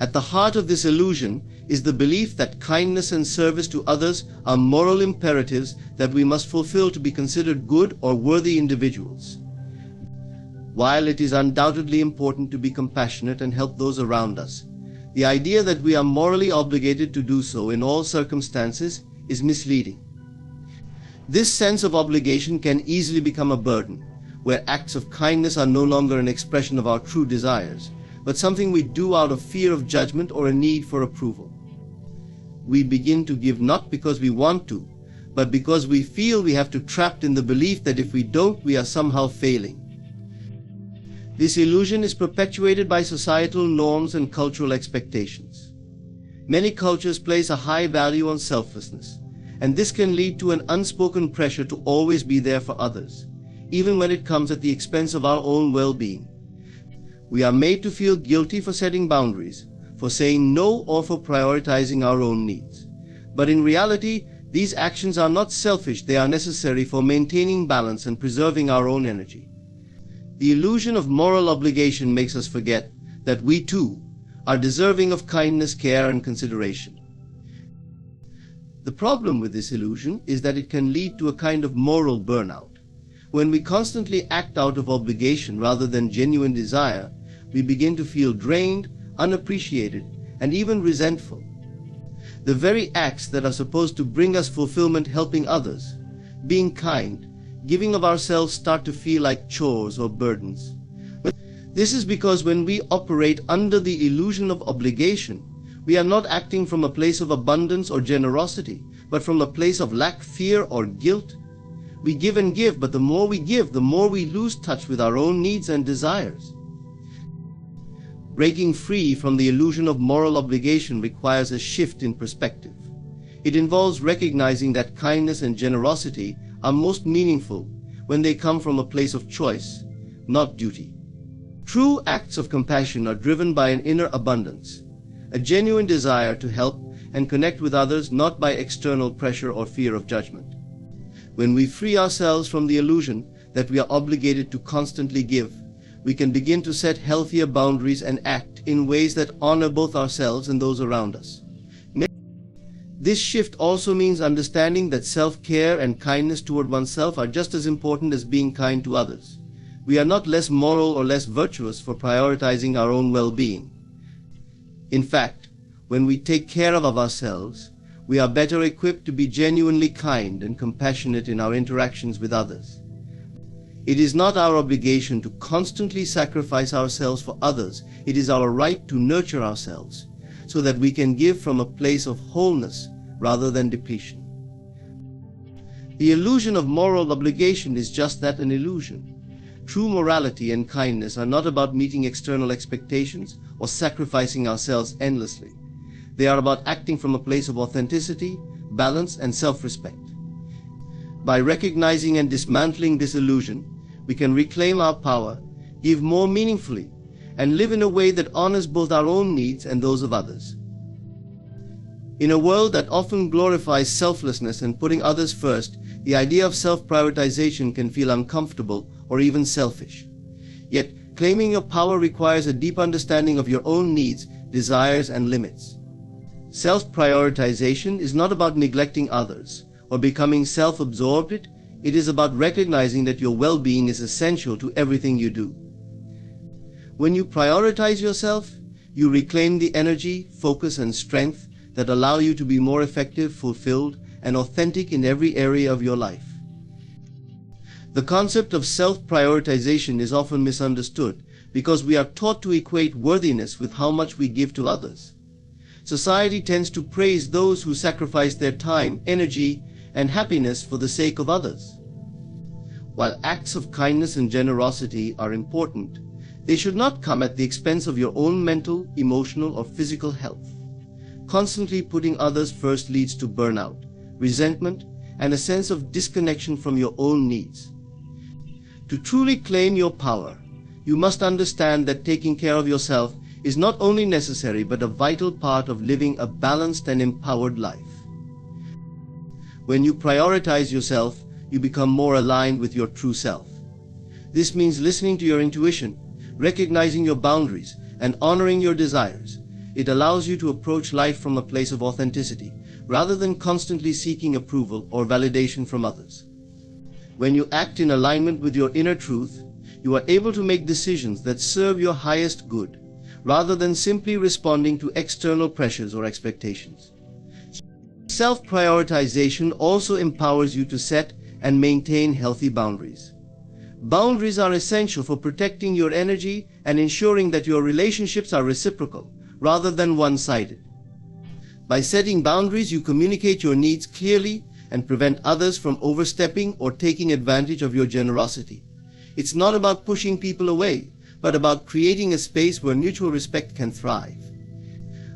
At the heart of this illusion is the belief that kindness and service to others are moral imperatives that we must fulfill to be considered good or worthy individuals. While it is undoubtedly important to be compassionate and help those around us, the idea that we are morally obligated to do so in all circumstances is misleading. This sense of obligation can easily become a burden, where acts of kindness are no longer an expression of our true desires, but something we do out of fear of judgment or a need for approval. We begin to give not because we want to, but because we feel we have to, trapped in the belief that if we don't, we are somehow failing. This illusion is perpetuated by societal norms and cultural expectations. Many cultures place a high value on selflessness, and this can lead to an unspoken pressure to always be there for others, even when it comes at the expense of our own well-being. We are made to feel guilty for setting boundaries, for saying no, or for prioritizing our own needs. But in reality, these actions are not selfish, they are necessary for maintaining balance and preserving our own energy. The illusion of moral obligation makes us forget that we too are deserving of kindness, care, and consideration. The problem with this illusion is that it can lead to a kind of moral burnout. When we constantly act out of obligation rather than genuine desire, we begin to feel drained, unappreciated, and even resentful. The very acts that are supposed to bring us fulfillment, helping others, being kind, giving of ourselves, start to feel like chores or burdens. This is because when we operate under the illusion of obligation, we are not acting from a place of abundance or generosity, but from a place of lack, fear, or guilt. We give and give, but the more we give, the more we lose touch with our own needs and desires. Breaking free from the illusion of moral obligation requires a shift in perspective. It involves recognizing that kindness and generosity are most meaningful when they come from a place of choice, not duty. True acts of compassion are driven by an inner abundance, a genuine desire to help and connect with others, not by external pressure or fear of judgment. When we free ourselves from the illusion that we are obligated to constantly give, we can begin to set healthier boundaries and act in ways that honor both ourselves and those around us. This shift also means understanding that self-care and kindness toward oneself are just as important as being kind to others. We are not less moral or less virtuous for prioritizing our own well-being. In fact, when we take care of ourselves, we are better equipped to be genuinely kind and compassionate in our interactions with others. It is not our obligation to constantly sacrifice ourselves for others. It is our right to nurture ourselves so that we can give from a place of wholeness rather than depletion. The illusion of moral obligation is just that, an illusion. True morality and kindness are not about meeting external expectations or sacrificing ourselves endlessly. They are about acting from a place of authenticity, balance, and self-respect. By recognizing and dismantling this illusion, we can reclaim our power, give more meaningfully, and live in a way that honors both our own needs and those of others. In a world that often glorifies selflessness and putting others first, the idea of self-prioritization can feel uncomfortable or even selfish. Yet, claiming your power requires a deep understanding of your own needs, desires, and limits. Self-prioritization is not about neglecting others or becoming self-absorbed. It is about recognizing that your well-being is essential to everything you do. When you prioritize yourself, you reclaim the energy, focus, and strength that allow you to be more effective, fulfilled, and authentic in every area of your life. The concept of self-prioritization is often misunderstood because we are taught to equate worthiness with how much we give to others. Society tends to praise those who sacrifice their time, energy, and happiness for the sake of others. While acts of kindness and generosity are important, they should not come at the expense of your own mental, emotional, or physical health. Constantly putting others first leads to burnout, resentment, and a sense of disconnection from your own needs. To truly claim your power, you must understand that taking care of yourself is not only necessary but a vital part of living a balanced and empowered life. When you prioritize yourself, you become more aligned with your true self. This means listening to your intuition, recognizing your boundaries, and honoring your desires. It allows you to approach life from a place of authenticity, rather than constantly seeking approval or validation from others. When you act in alignment with your inner truth, you are able to make decisions that serve your highest good, rather than simply responding to external pressures or expectations. Self-prioritization also empowers you to set and maintain healthy boundaries. Boundaries are essential for protecting your energy and ensuring that your relationships are reciprocal, rather than one-sided. By setting boundaries, you communicate your needs clearly and prevent others from overstepping or taking advantage of your generosity. It's not about pushing people away, but about creating a space where mutual respect can thrive.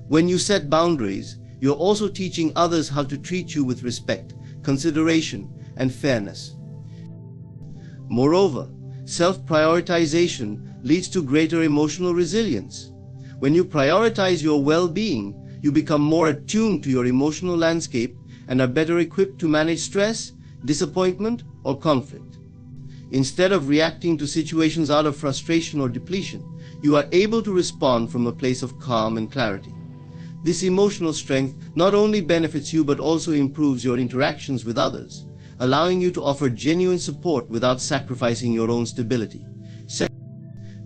When you set boundaries, you're also teaching others how to treat you with respect, consideration, and fairness. Moreover, self-prioritization leads to greater emotional resilience. When you prioritize your well-being, you become more attuned to your emotional landscape and are better equipped to manage stress, disappointment, or conflict. Instead of reacting to situations out of frustration or depletion, you are able to respond from a place of calm and clarity. This emotional strength not only benefits you but also improves your interactions with others, allowing you to offer genuine support without sacrificing your own stability.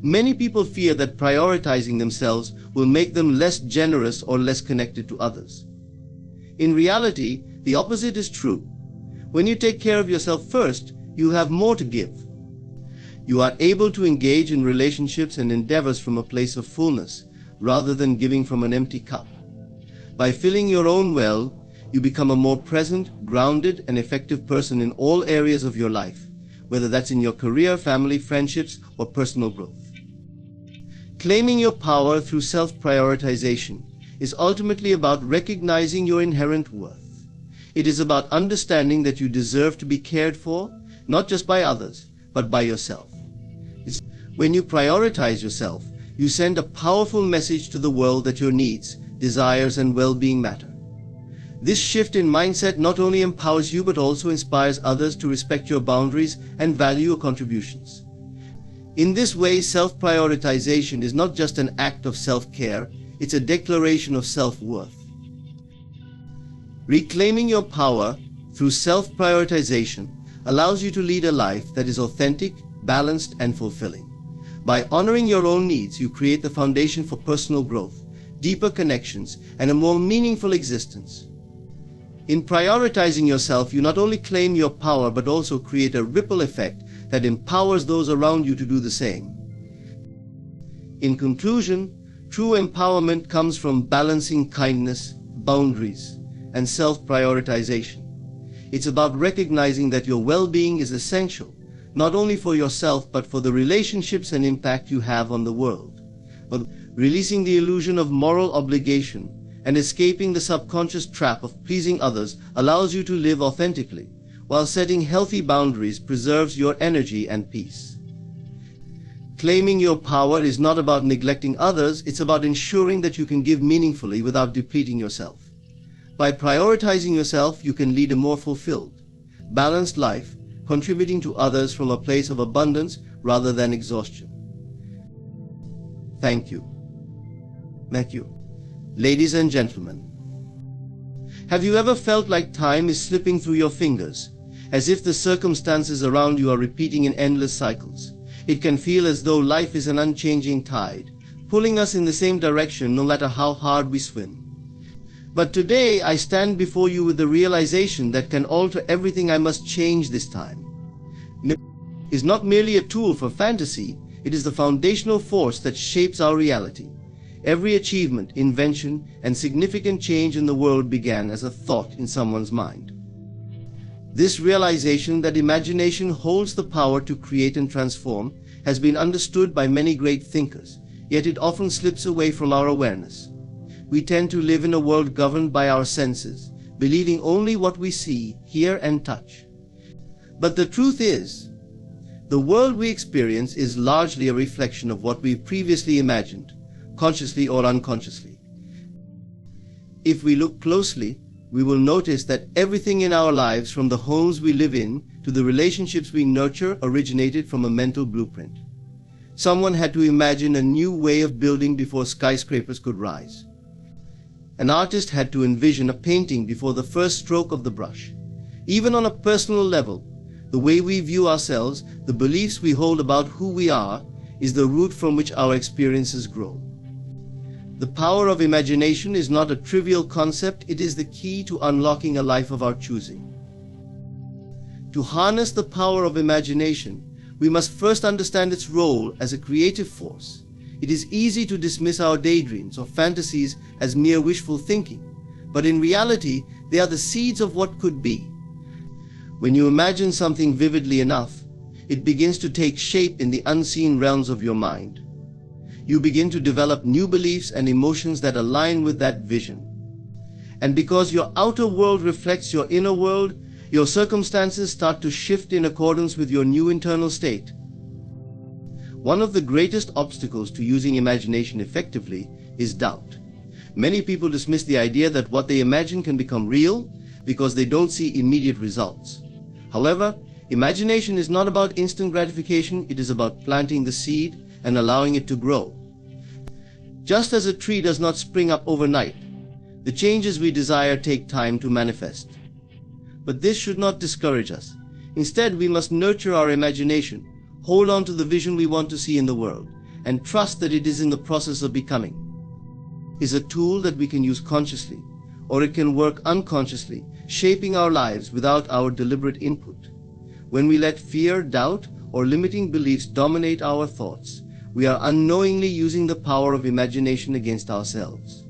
Many people fear that prioritizing themselves will make them less generous or less connected to others. In reality, the opposite is true. When you take care of yourself first, you have more to give. You are able to engage in relationships and endeavors from a place of fullness, rather than giving from an empty cup. By filling your own well, you become a more present, grounded, and effective person in all areas of your life, whether that's in your career, family, friendships, or personal growth. Claiming your power through self-prioritization is ultimately about recognizing your inherent worth. It is about understanding that you deserve to be cared for, not just by others, but by yourself. When you prioritize yourself, you send a powerful message to the world that your needs, desires, and well-being matter. This shift in mindset not only empowers you but also inspires others to respect your boundaries and value your contributions. In this way, self-prioritization is not just an act of self-care, it's a declaration of self-worth. Reclaiming your power through self-prioritization allows you to lead a life that is authentic, balanced, and fulfilling. By honoring your own needs, you create the foundation for personal growth, deeper connections, and a more meaningful existence. In prioritizing yourself, you not only claim your power but also create a ripple effect that empowers those around you to do the same. In conclusion, true empowerment comes from balancing kindness, boundaries, and self-prioritization. It's about recognizing that your well-being is essential, not only for yourself but for the relationships and impact you have on the world. But releasing the illusion of moral obligation and escaping the subconscious trap of pleasing others allows you to live authentically, while setting healthy boundaries preserves your energy and peace. Claiming your power is not about neglecting others, it's about ensuring that you can give meaningfully without depleting yourself. By prioritizing yourself, you can lead a more fulfilled, balanced life, contributing to others from a place of abundance rather than exhaustion. Thank you. Thank you. Ladies and gentlemen, have you ever felt like time is slipping through your fingers, as if the circumstances around you are repeating in endless cycles? It can feel as though life is an unchanging tide, pulling us in the same direction no matter how hard we swim. But today I stand before you with the realization that can alter everything. I must change this time. Is not merely a tool for fantasy, it is the foundational force that shapes our reality. Every achievement, invention, and significant change in the world began as a thought in someone's mind. This realization that imagination holds the power to create and transform has been understood by many great thinkers, yet it often slips away from our awareness. We tend to live in a world governed by our senses, believing only what we see, hear, and touch. But the truth is, the world we experience is largely a reflection of what we previously imagined, consciously or unconsciously. If we look closely, we will notice that everything in our lives, from the homes we live in to the relationships we nurture, originated from a mental blueprint. Someone had to imagine a new way of building before skyscrapers could rise. An artist had to envision a painting before the first stroke of the brush. Even on a personal level, the way we view ourselves, the beliefs we hold about who we are, is the root from which our experiences grow. The power of imagination is not a trivial concept, it is the key to unlocking a life of our choosing. To harness the power of imagination, we must first understand its role as a creative force. It is easy to dismiss our daydreams or fantasies as mere wishful thinking, but in reality, they are the seeds of what could be. When you imagine something vividly enough, it begins to take shape in the unseen realms of your mind. You begin to develop new beliefs and emotions that align with that vision. And because your outer world reflects your inner world, your circumstances start to shift in accordance with your new internal state. One of the greatest obstacles to using imagination effectively is doubt. Many people dismiss the idea that what they imagine can become real because they don't see immediate results. However, imagination is not about instant gratification, it is about planting the seed and allowing it to grow. Just as a tree does not spring up overnight, the changes we desire take time to manifest. But this should not discourage us. Instead, we must nurture our imagination, hold on to the vision we want to see in the world, and trust that it is in the process of becoming. It is a tool that we can use consciously, or it can work unconsciously, shaping our lives without our deliberate input. When we let fear, doubt, or limiting beliefs dominate our thoughts, we are unknowingly using the power of imagination against ourselves.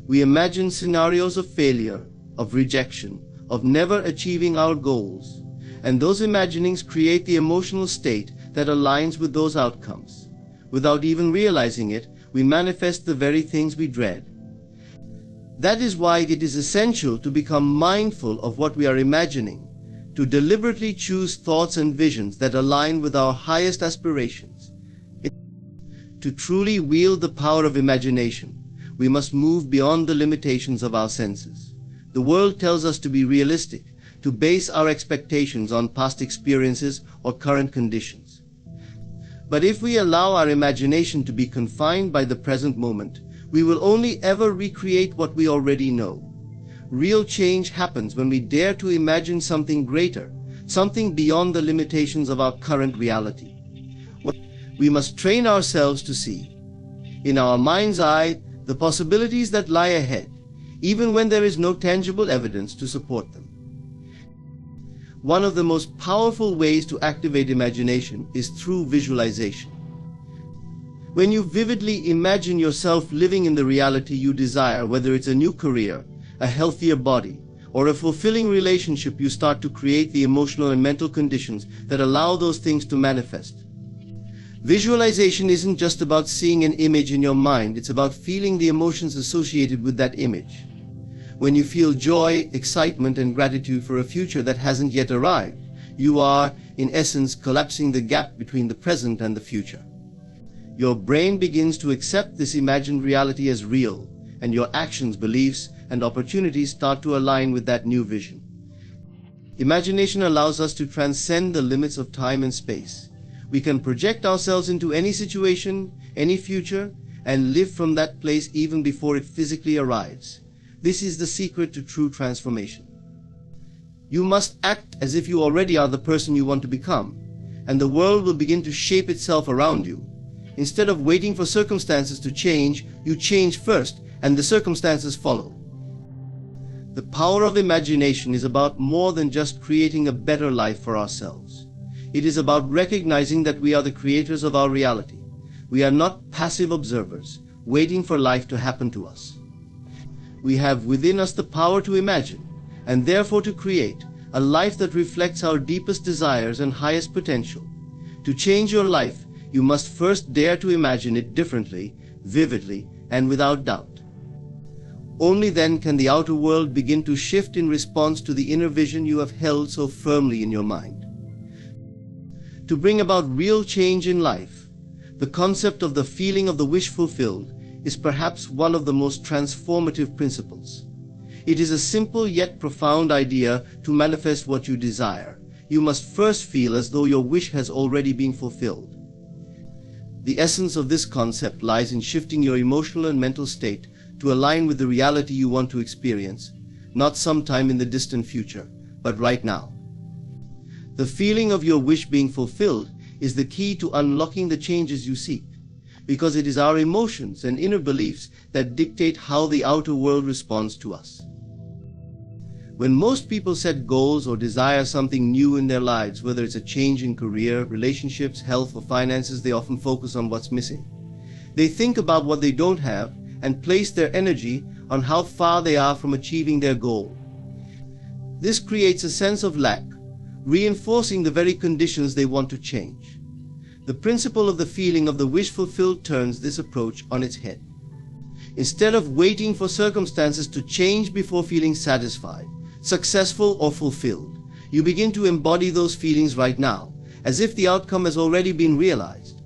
We imagine scenarios of failure, of rejection, of never achieving our goals, and those imaginings create the emotional state that aligns with those outcomes. Without even realizing it, we manifest the very things we dread. That is why it is essential to become mindful of what we are imagining, to deliberately choose thoughts and visions that align with our highest aspirations. To truly wield the power of imagination, we must move beyond the limitations of our senses. The world tells us to be realistic, to base our expectations on past experiences or current conditions. But if we allow our imagination to be confined by the present moment, we will only ever recreate what we already know. Real change happens when we dare to imagine something greater, something beyond the limitations of our current reality. We must train ourselves to see, in our mind's eye, the possibilities that lie ahead, even when there is no tangible evidence to support them. One of the most powerful ways to activate imagination is through visualization. When you vividly imagine yourself living in the reality you desire, whether it's a new career, a healthier body, or a fulfilling relationship, you start to create the emotional and mental conditions that allow those things to manifest. Visualization isn't just about seeing an image in your mind, it's about feeling the emotions associated with that image. When you feel joy, excitement, and gratitude for a future that hasn't yet arrived, you are, in essence, collapsing the gap between the present and the future. Your brain begins to accept this imagined reality as real, and your actions, beliefs, and opportunities start to align with that new vision. Imagination allows us to transcend the limits of time and space. We can project ourselves into any situation, any future, and live from that place even before it physically arrives. This is the secret to true transformation. You must act as if you already are the person you want to become, and the world will begin to shape itself around you. Instead of waiting for circumstances to change, you change first, and the circumstances follow. The power of imagination is about more than just creating a better life for ourselves. It is about recognizing that we are the creators of our reality. We are not passive observers, waiting for life to happen to us. We have within us the power to imagine, and therefore to create, a life that reflects our deepest desires and highest potential. To change your life, you must first dare to imagine it differently, vividly, and without doubt. Only then can the outer world begin to shift in response to the inner vision you have held so firmly in your mind. To bring about real change in life, the concept of the feeling of the wish fulfilled is perhaps one of the most transformative principles. It is a simple yet profound idea to manifest what you desire. You must first feel as though your wish has already been fulfilled. The essence of this concept lies in shifting your emotional and mental state to align with the reality you want to experience, not sometime in the distant future, but right now. The feeling of your wish being fulfilled is the key to unlocking the changes you seek, because it is our emotions and inner beliefs that dictate how the outer world responds to us. When most people set goals or desire something new in their lives, whether it's a change in career, relationships, health, or finances, they often focus on what's missing. They think about what they don't have and place their energy on how far they are from achieving their goal. This creates a sense of lack, reinforcing the very conditions they want to change. The principle of the feeling of the wish fulfilled turns this approach on its head. Instead of waiting for circumstances to change before feeling satisfied, successful, or fulfilled, you begin to embody those feelings right now, as if the outcome has already been realized.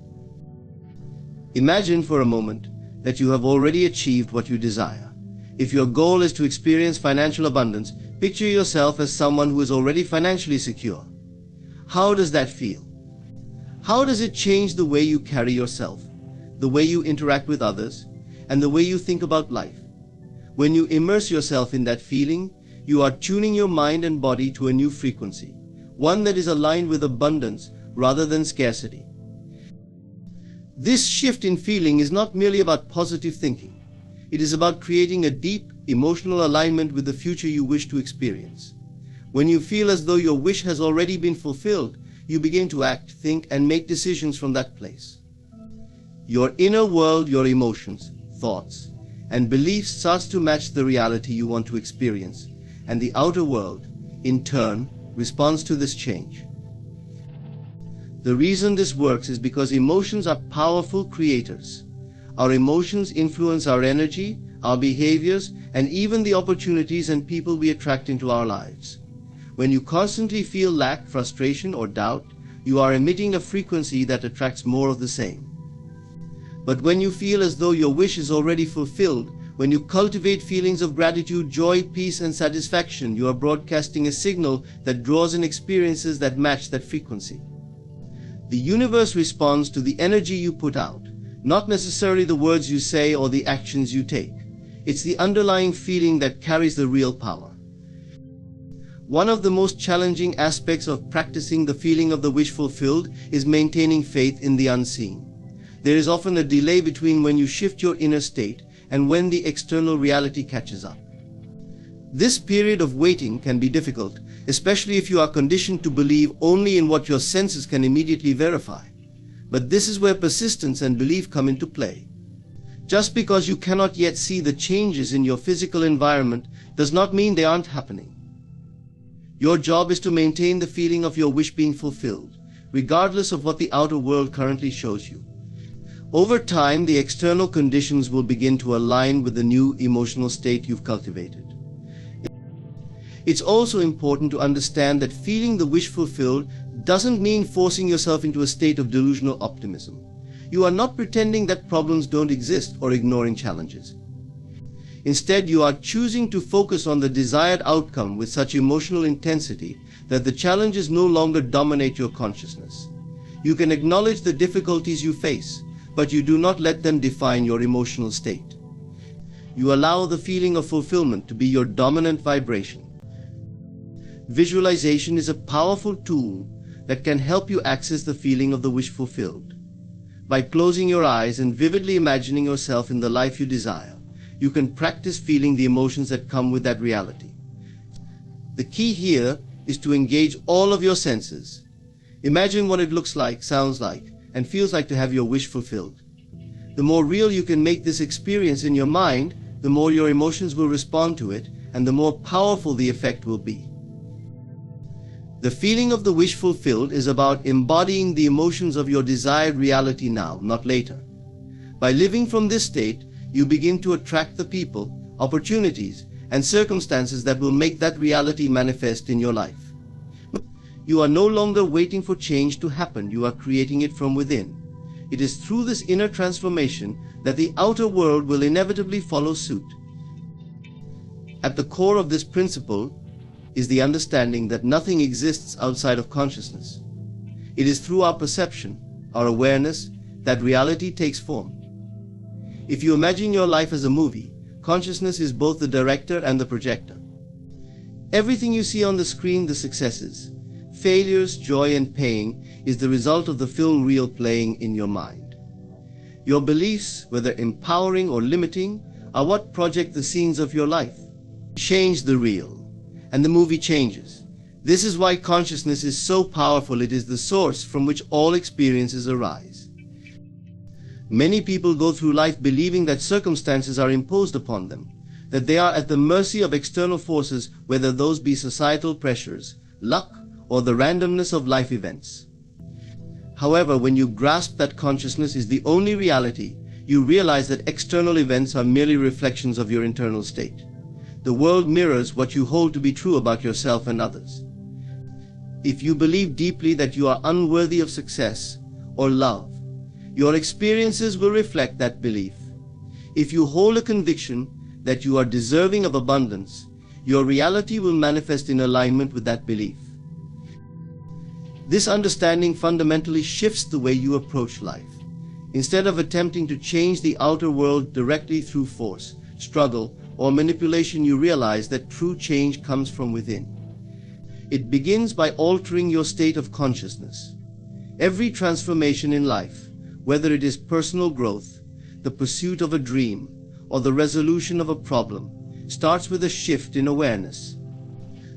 Imagine for a moment that you have already achieved what you desire. If your goal is to experience financial abundance, picture yourself as someone who is already financially secure. How does that feel? How does it change the way you carry yourself, the way you interact with others, and the way you think about life? When you immerse yourself in that feeling, you are tuning your mind and body to a new frequency, one that is aligned with abundance rather than scarcity. This shift in feeling is not merely about positive thinking. It is about creating a deep, emotional alignment with the future you wish to experience. When you feel as though your wish has already been fulfilled, you begin to act, think, and make decisions from that place. Your inner world, your emotions, thoughts, and beliefs starts to match the reality you want to experience, and the outer world, in turn, responds to this change. The reason this works is because emotions are powerful creators. Our emotions influence our energy, our behaviors, and even the opportunities and people we attract into our lives. When you constantly feel lack, frustration, or doubt, you are emitting a frequency that attracts more of the same. But when you feel as though your wish is already fulfilled, when you cultivate feelings of gratitude, joy, peace, and satisfaction, you are broadcasting a signal that draws in experiences that match that frequency. The universe responds to the energy you put out, not necessarily the words you say or the actions you take. It's the underlying feeling that carries the real power. One of the most challenging aspects of practicing the feeling of the wish fulfilled is maintaining faith in the unseen. There is often a delay between when you shift your inner state and when the external reality catches up. This period of waiting can be difficult, especially if you are conditioned to believe only in what your senses can immediately verify. But this is where persistence and belief come into play. Just because you cannot yet see the changes in your physical environment does not mean they aren't happening. Your job is to maintain the feeling of your wish being fulfilled, regardless of what the outer world currently shows you. Over time, the external conditions will begin to align with the new emotional state you've cultivated. It's also important to understand that feeling the wish fulfilled doesn't mean forcing yourself into a state of delusional optimism. You are not pretending that problems don't exist or ignoring challenges. Instead, you are choosing to focus on the desired outcome with such emotional intensity that the challenges no longer dominate your consciousness. You can acknowledge the difficulties you face, but you do not let them define your emotional state. You allow the feeling of fulfillment to be your dominant vibration. Visualization is a powerful tool that can help you access the feeling of the wish fulfilled. By closing your eyes and vividly imagining yourself in the life you desire, you can practice feeling the emotions that come with that reality. The key here is to engage all of your senses. Imagine what it looks like, sounds like, and feels like to have your wish fulfilled. The more real you can make this experience in your mind, the more your emotions will respond to it, and the more powerful the effect will be. The feeling of the wish fulfilled is about embodying the emotions of your desired reality now, not later. By living from this state, you begin to attract the people, opportunities, and circumstances that will make that reality manifest in your life. You are no longer waiting for change to happen, you are creating it from within. It is through this inner transformation that the outer world will inevitably follow suit. At the core of this principle is the understanding that nothing exists outside of consciousness. It is through our perception, our awareness, that reality takes form. If you imagine your life as a movie, consciousness is both the director and the projector. Everything you see on the screen, the successes, failures, joy, and pain, is the result of the film reel playing in your mind. Your beliefs, whether empowering or limiting, are what project the scenes of your life. Change the reel, and the movie changes. This is why consciousness is so powerful. It is the source from which all experiences arise. Many people go through life believing that circumstances are imposed upon them, that they are at the mercy of external forces, whether those be societal pressures, luck, or the randomness of life events. However, when you grasp that consciousness is the only reality, you realize that external events are merely reflections of your internal state. The world mirrors what you hold to be true about yourself and others. If you believe deeply that you are unworthy of success or love, your experiences will reflect that belief. If you hold a conviction that you are deserving of abundance, your reality will manifest in alignment with that belief. This understanding fundamentally shifts the way you approach life. Instead of attempting to change the outer world directly through force, struggle, or manipulation, you realize that true change comes from within. It begins by altering your state of consciousness. Every transformation in life, whether it is personal growth, the pursuit of a dream, or the resolution of a problem, starts with a shift in awareness.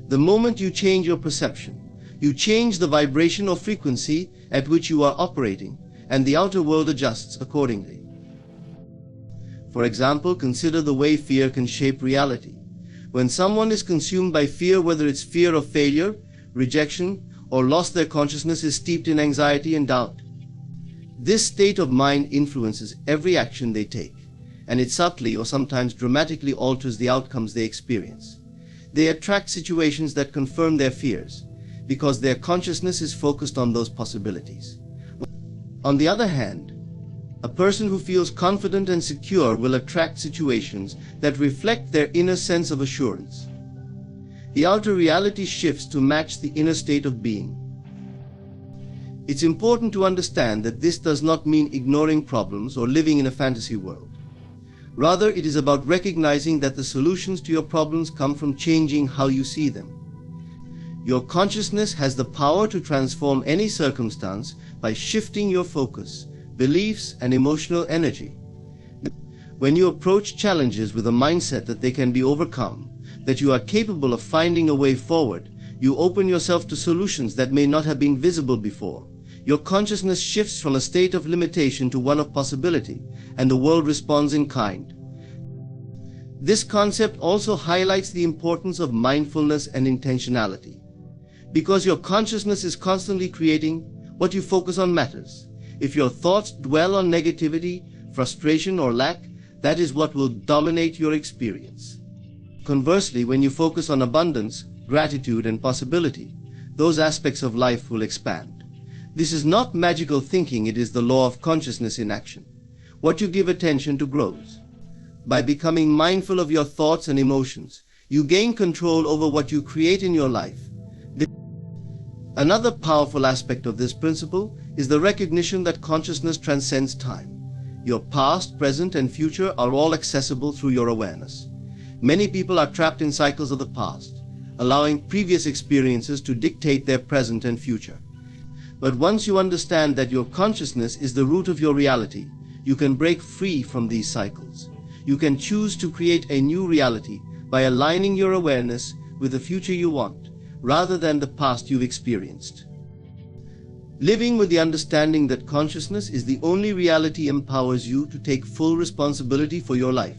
The moment you change your perception, you change the vibration or frequency at which you are operating, and the outer world adjusts accordingly. For example, consider the way fear can shape reality. When someone is consumed by fear, whether it's fear of failure, rejection, or lost their consciousness is steeped in anxiety and doubt. This state of mind influences every action they take, and it subtly or sometimes dramatically alters the outcomes they experience. They attract situations that confirm their fears, because their consciousness is focused on those possibilities. On the other hand, a person who feels confident and secure will attract situations that reflect their inner sense of assurance. The outer reality shifts to match the inner state of being. It's important to understand that this does not mean ignoring problems or living in a fantasy world. Rather, it is about recognizing that the solutions to your problems come from changing how you see them. Your consciousness has the power to transform any circumstance by shifting your focus, beliefs, and emotional energy. When you approach challenges with a mindset that they can be overcome, that you are capable of finding a way forward, you open yourself to solutions that may not have been visible before. Your consciousness shifts from a state of limitation to one of possibility, and the world responds in kind. This concept also highlights the importance of mindfulness and intentionality. Because your consciousness is constantly creating, what you focus on matters. If your thoughts dwell on negativity, frustration, or lack, that is what will dominate your experience. Conversely, when you focus on abundance, gratitude, and possibility, those aspects of life will expand. This is not magical thinking, it is the law of consciousness in action. What you give attention to grows. By becoming mindful of your thoughts and emotions, you gain control over what you create in your life. Another powerful aspect of this principle is the recognition that consciousness transcends time. Your past, present, and future are all accessible through your awareness. Many people are trapped in cycles of the past, allowing previous experiences to dictate their present and future. But once you understand that your consciousness is the root of your reality, you can break free from these cycles. You can choose to create a new reality by aligning your awareness with the future you want, rather than the past you've experienced. Living with the understanding that consciousness is the only reality empowers you to take full responsibility for your life.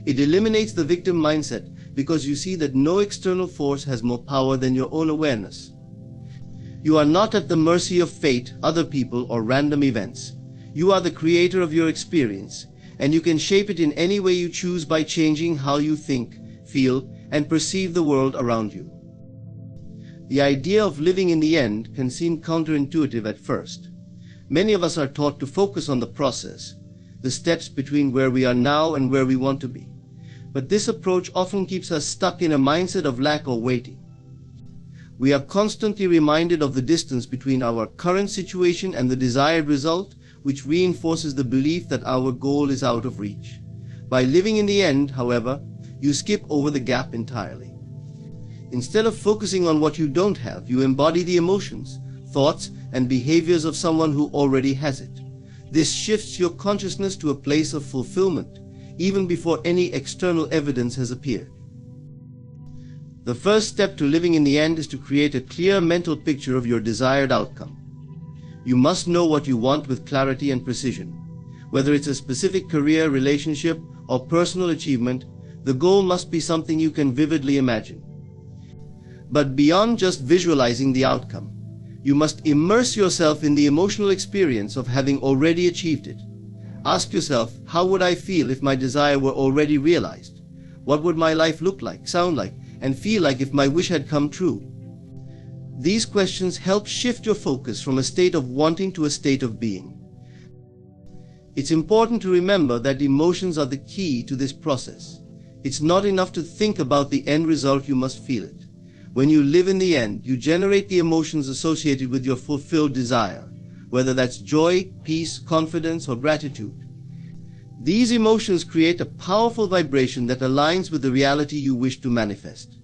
It eliminates the victim mindset because you see that no external force has more power than your own awareness. You are not at the mercy of fate, other people, or random events. You are the creator of your experience, and you can shape it in any way you choose by changing how you think, feel, and perceive the world around you. The idea of living in the end can seem counterintuitive at first. Many of us are taught to focus on the process, the steps between where we are now and where we want to be. But this approach often keeps us stuck in a mindset of lack or waiting. We are constantly reminded of the distance between our current situation and the desired result, which reinforces the belief that our goal is out of reach. By living in the end, however, you skip over the gap entirely. Instead of focusing on what you don't have, you embody the emotions, thoughts, and behaviors of someone who already has it. This shifts your consciousness to a place of fulfillment, even before any external evidence has appeared. The first step to living in the end is to create a clear mental picture of your desired outcome. You must know what you want with clarity and precision. Whether it's a specific career, relationship, or personal achievement, the goal must be something you can vividly imagine. But beyond just visualizing the outcome, you must immerse yourself in the emotional experience of having already achieved it. Ask yourself, how would I feel if my desire were already realized? What would my life look like, sound like, and feel like if my wish had come true? These questions help shift your focus from a state of wanting to a state of being. It's important to remember that emotions are the key to this process. It's not enough to think about the end result, you must feel it. When you live in the end, you generate the emotions associated with your fulfilled desire, whether that's joy, peace, confidence, or gratitude. These emotions create a powerful vibration that aligns with the reality you wish to manifest.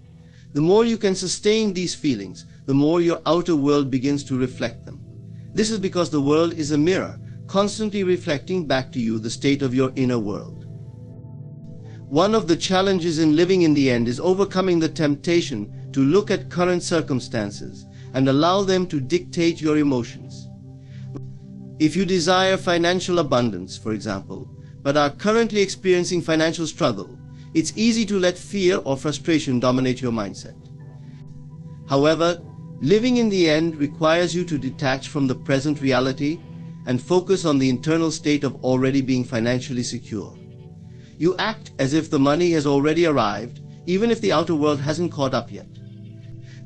The more you can sustain these feelings, the more your outer world begins to reflect them. This is because the world is a mirror, constantly reflecting back to you the state of your inner world. One of the challenges in living in the end is overcoming the temptation to look at current circumstances and allow them to dictate your emotions. If you desire financial abundance, for example, but are currently experiencing financial struggle, it's easy to let fear or frustration dominate your mindset. However, Living in the end requires you to detach from the present reality and focus on the internal state of already being financially secure. You act as if the money has already arrived, even if the outer world hasn't caught up yet.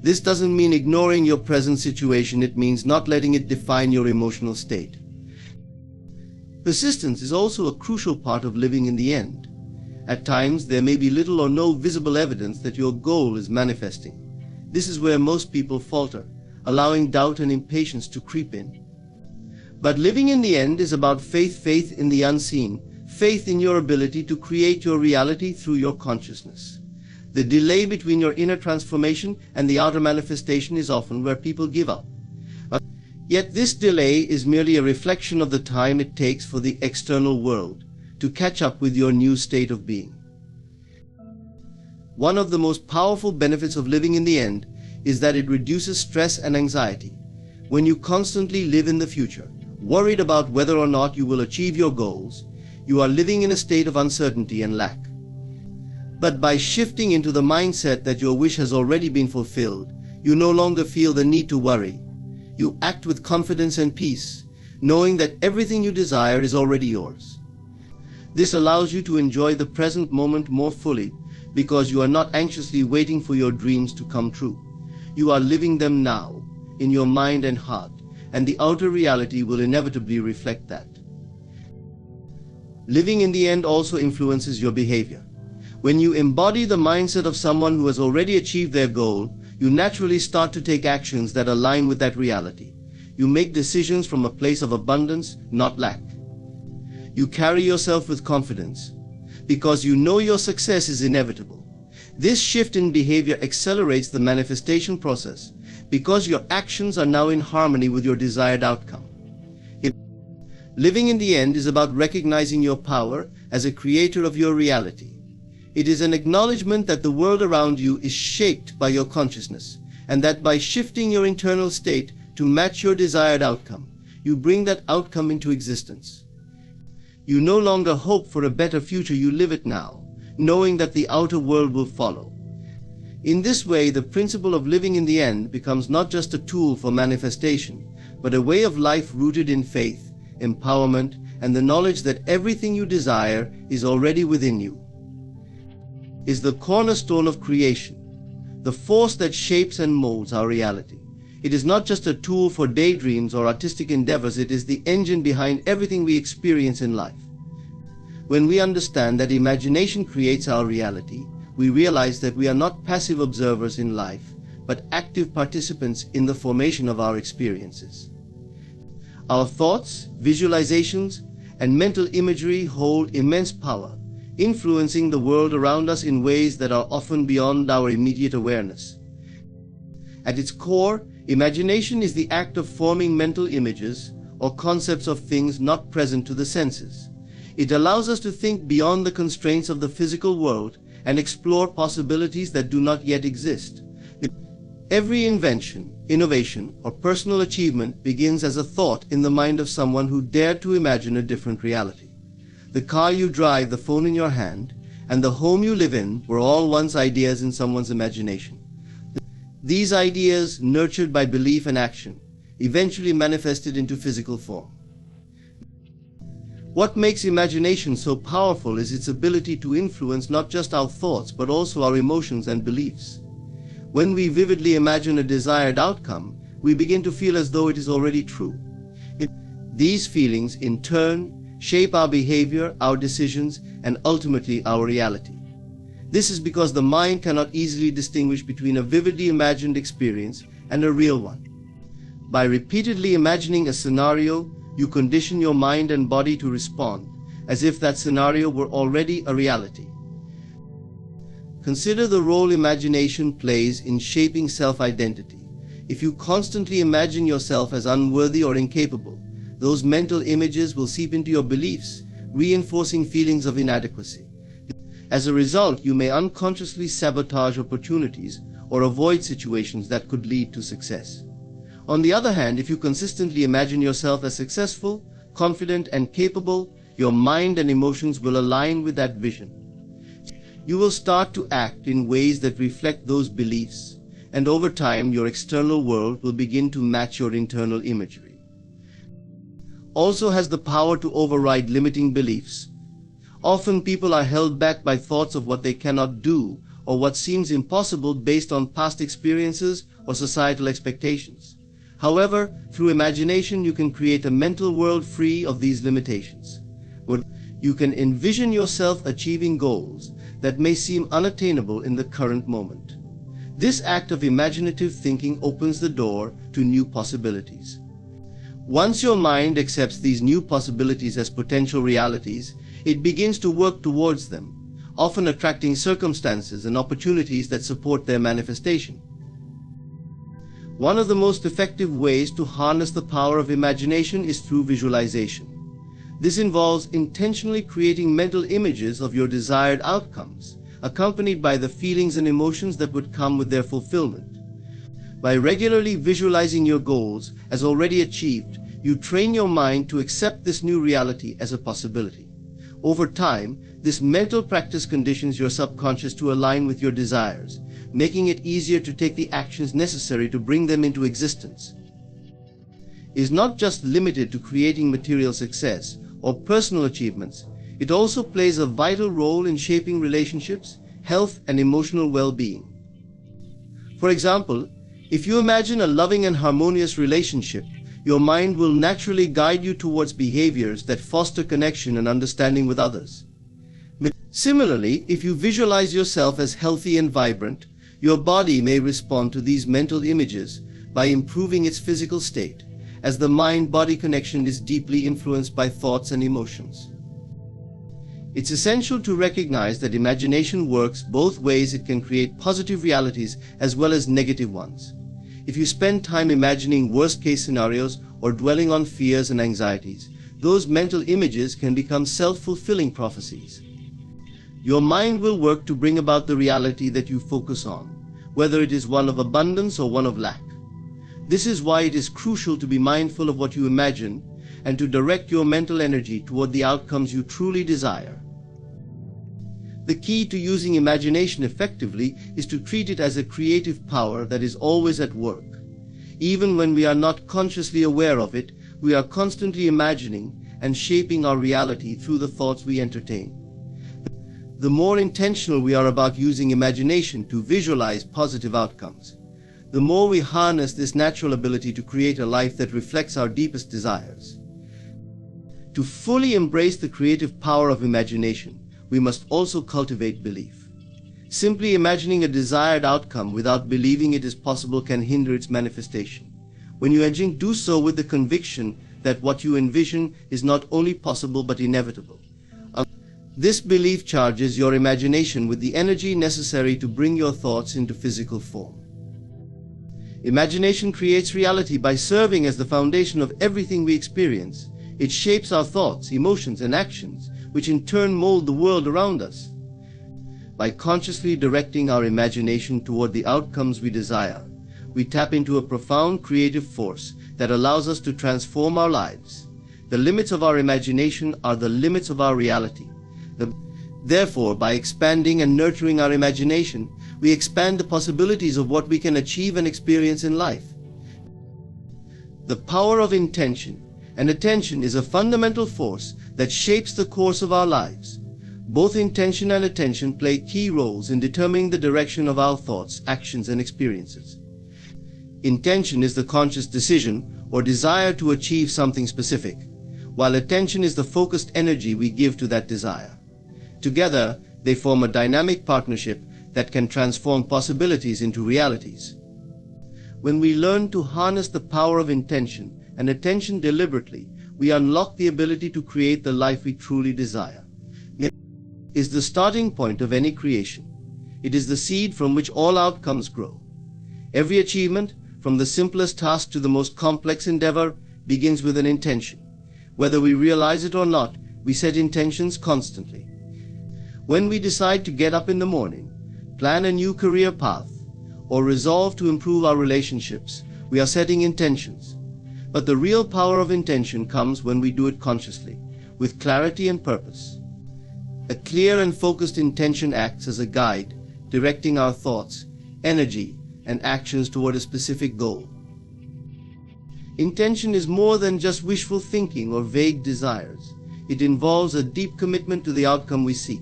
This doesn't mean ignoring your present situation, it means not letting it define your emotional state. Persistence is also a crucial part of living in the end. At times, there may be little or no visible evidence that your goal is manifesting. This is where most people falter, allowing doubt and impatience to creep in. But living in the end is about faith in the unseen, faith in your ability to create your reality through your consciousness. The delay between your inner transformation and the outer manifestation is often where people give up. Yet this delay is merely a reflection of the time it takes for the external world to catch up with your new state of being. One of the most powerful benefits of living in the end is that it reduces stress and anxiety. When you constantly live in the future, worried about whether or not you will achieve your goals, you are living in a state of uncertainty and lack. But by shifting into the mindset that your wish has already been fulfilled, you no longer feel the need to worry. You act with confidence and peace, knowing that everything you desire is already yours. This allows you to enjoy the present moment more fully because you are not anxiously waiting for your dreams to come true. You are living them now, in your mind and heart, and the outer reality will inevitably reflect that. Living in the end also influences your behavior. When you embody the mindset of someone who has already achieved their goal, you naturally start to take actions that align with that reality. You make decisions from a place of abundance, not lack. You carry yourself with confidence, because you know your success is inevitable. This shift in behavior accelerates the manifestation process, because your actions are now in harmony with your desired outcome. Living in the end is about recognizing your power as a creator of your reality. It is an acknowledgement that the world around you is shaped by your consciousness, and that by shifting your internal state to match your desired outcome, you bring that outcome into existence. You no longer hope for a better future, you live it now, knowing that the outer world will follow. In this way, the principle of living in the end becomes not just a tool for manifestation, but a way of life rooted in faith, empowerment, and the knowledge that everything you desire is already within you. Is the cornerstone of creation, the force that shapes and molds our reality. It is not just a tool for daydreams or artistic endeavors, it is the engine behind everything we experience in life. When we understand that imagination creates our reality, we realize that we are not passive observers in life, but active participants in the formation of our experiences. Our thoughts, visualizations, and mental imagery hold immense power, influencing the world around us in ways that are often beyond our immediate awareness. At its core, imagination is the act of forming mental images or concepts of things not present to the senses. It allows us to think beyond the constraints of the physical world and explore possibilities that do not yet exist. Every invention, innovation, or personal achievement begins as a thought in the mind of someone who dared to imagine a different reality. The car you drive, the phone in your hand, and the home you live in were all once ideas in someone's imagination. These ideas, nurtured by belief and action, eventually manifested into physical form. What makes imagination so powerful is its ability to influence not just our thoughts, but also our emotions and beliefs. When we vividly imagine a desired outcome, we begin to feel as though it is already true. These feelings, in turn, shape our behavior, our decisions, and ultimately our reality. This is because the mind cannot easily distinguish between a vividly imagined experience and a real one. By repeatedly imagining a scenario, you condition your mind and body to respond, as if that scenario were already a reality. Consider the role imagination plays in shaping self-identity. If you constantly imagine yourself as unworthy or incapable, those mental images will seep into your beliefs, reinforcing feelings of inadequacy. As a result, you may unconsciously sabotage opportunities or avoid situations that could lead to success. On the other hand, if you consistently imagine yourself as successful, confident, and capable, your mind and emotions will align with that vision. You will start to act in ways that reflect those beliefs, and over time your external world will begin to match your internal imagery. Also has the power to override limiting beliefs. Often people are held back by thoughts of what they cannot do or what seems impossible based on past experiences or societal expectations. However, through imagination you can create a mental world free of these limitations. You can envision yourself achieving goals that may seem unattainable in the current moment. This act of imaginative thinking opens the door to new possibilities. Once your mind accepts these new possibilities as potential realities, it begins to work towards them, often attracting circumstances and opportunities that support their manifestation. One of the most effective ways to harness the power of imagination is through visualization. This involves intentionally creating mental images of your desired outcomes, accompanied by the feelings and emotions that would come with their fulfillment. By regularly visualizing your goals as already achieved, you train your mind to accept this new reality as a possibility. Over time, this mental practice conditions your subconscious to align with your desires, making it easier to take the actions necessary to bring them into existence. It is not just limited to creating material success or personal achievements. It also plays a vital role in shaping relationships, health, and emotional well-being. For example, if you imagine a loving and harmonious relationship, your mind will naturally guide you towards behaviors that foster connection and understanding with others. Similarly, if you visualize yourself as healthy and vibrant, your body may respond to these mental images by improving its physical state, as the mind-body connection is deeply influenced by thoughts and emotions. It's essential to recognize that imagination works both ways. It can create positive realities as well as negative ones. If you spend time imagining worst-case scenarios or dwelling on fears and anxieties, those mental images can become self-fulfilling prophecies. Your mind will work to bring about the reality that you focus on, whether it is one of abundance or one of lack. This is why it is crucial to be mindful of what you imagine and to direct your mental energy toward the outcomes you truly desire. The key to using imagination effectively is to treat it as a creative power that is always at work. Even when we are not consciously aware of it, we are constantly imagining and shaping our reality through the thoughts we entertain. The more intentional we are about using imagination to visualize positive outcomes, the more we harness this natural ability to create a life that reflects our deepest desires. To fully embrace the creative power of imagination, we must also cultivate belief. Simply imagining a desired outcome without believing it is possible can hinder its manifestation. When you do so with the conviction that what you envision is not only possible but inevitable. This belief charges your imagination with the energy necessary to bring your thoughts into physical form. Imagination creates reality by serving as the foundation of everything we experience. It shapes our thoughts, emotions, and actions, which in turn mold the world around us. By consciously directing our imagination toward the outcomes we desire, we tap into a profound creative force that allows us to transform our lives. The limits of our imagination are the limits of our reality. Therefore, by expanding and nurturing our imagination, we expand the possibilities of what we can achieve and experience in life. The power of intention and attention is a fundamental force that shapes the course of our lives. Both intention and attention play key roles in determining the direction of our thoughts, actions, and experiences. Intention is the conscious decision or desire to achieve something specific, while attention is the focused energy we give to that desire. Together, they form a dynamic partnership that can transform possibilities into realities. When we learn to harness the power of intention and attention deliberately, we unlock the ability to create the life we truly desire. It is the starting point of any creation. It is the seed from which all outcomes grow. Every achievement, from the simplest task to the most complex endeavor, begins with an intention. Whether we realize it or not, we set intentions constantly. When we decide to get up in the morning, plan a new career path, or resolve to improve our relationships, we are setting intentions. But the real power of intention comes when we do it consciously, with clarity and purpose. A clear and focused intention acts as a guide, directing our thoughts, energy, and actions toward a specific goal. Intention is more than just wishful thinking or vague desires. It involves a deep commitment to the outcome we seek.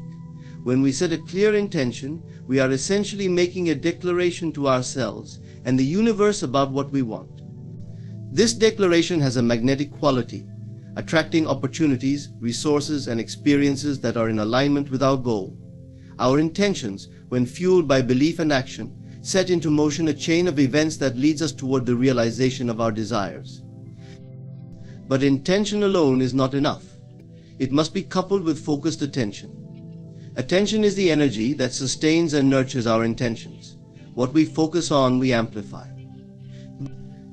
When we set a clear intention, we are essentially making a declaration to ourselves and the universe about what we want. This declaration has a magnetic quality, attracting opportunities, resources, and experiences that are in alignment with our goal. Our intentions, when fueled by belief and action, set into motion a chain of events that leads us toward the realization of our desires. But intention alone is not enough. It must be coupled with focused attention. Attention is the energy that sustains and nurtures our intentions. What we focus on, we amplify.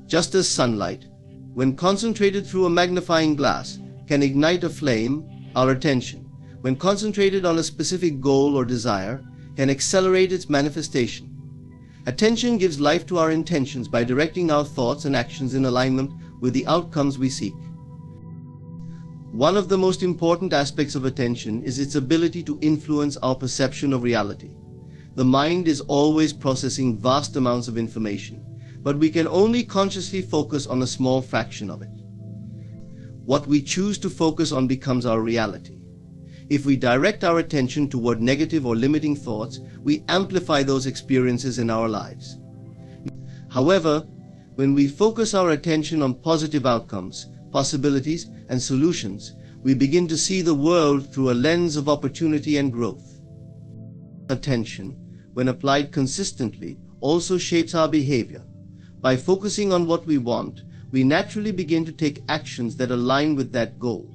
Just as sunlight, when concentrated through a magnifying glass, can ignite a flame, our attention, when concentrated on a specific goal or desire, can accelerate its manifestation. Attention gives life to our intentions by directing our thoughts and actions in alignment with the outcomes we seek. One of the most important aspects of attention is its ability to influence our perception of reality. The mind is always processing vast amounts of information, but we can only consciously focus on a small fraction of it. What we choose to focus on becomes our reality. If we direct our attention toward negative or limiting thoughts, we amplify those experiences in our lives. However, when we focus our attention on positive outcomes, possibilities, and solutions, we begin to see the world through a lens of opportunity and growth. Attention, when applied consistently, also shapes our behavior. By focusing on what we want, we naturally begin to take actions that align with that goal.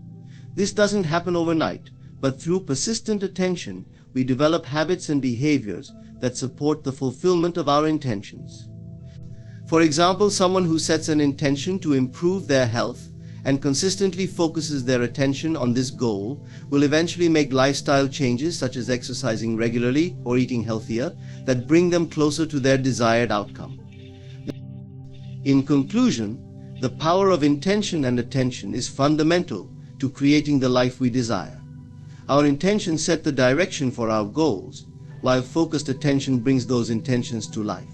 This doesn't happen overnight, but through persistent attention, we develop habits and behaviors that support the fulfillment of our intentions. For example, someone who sets an intention to improve their health and consistently focuses their attention on this goal will eventually make lifestyle changes such as exercising regularly or eating healthier that bring them closer to their desired outcome. In conclusion, the power of intention and attention is fundamental to creating the life we desire. Our intentions set the direction for our goals, while focused attention brings those intentions to life.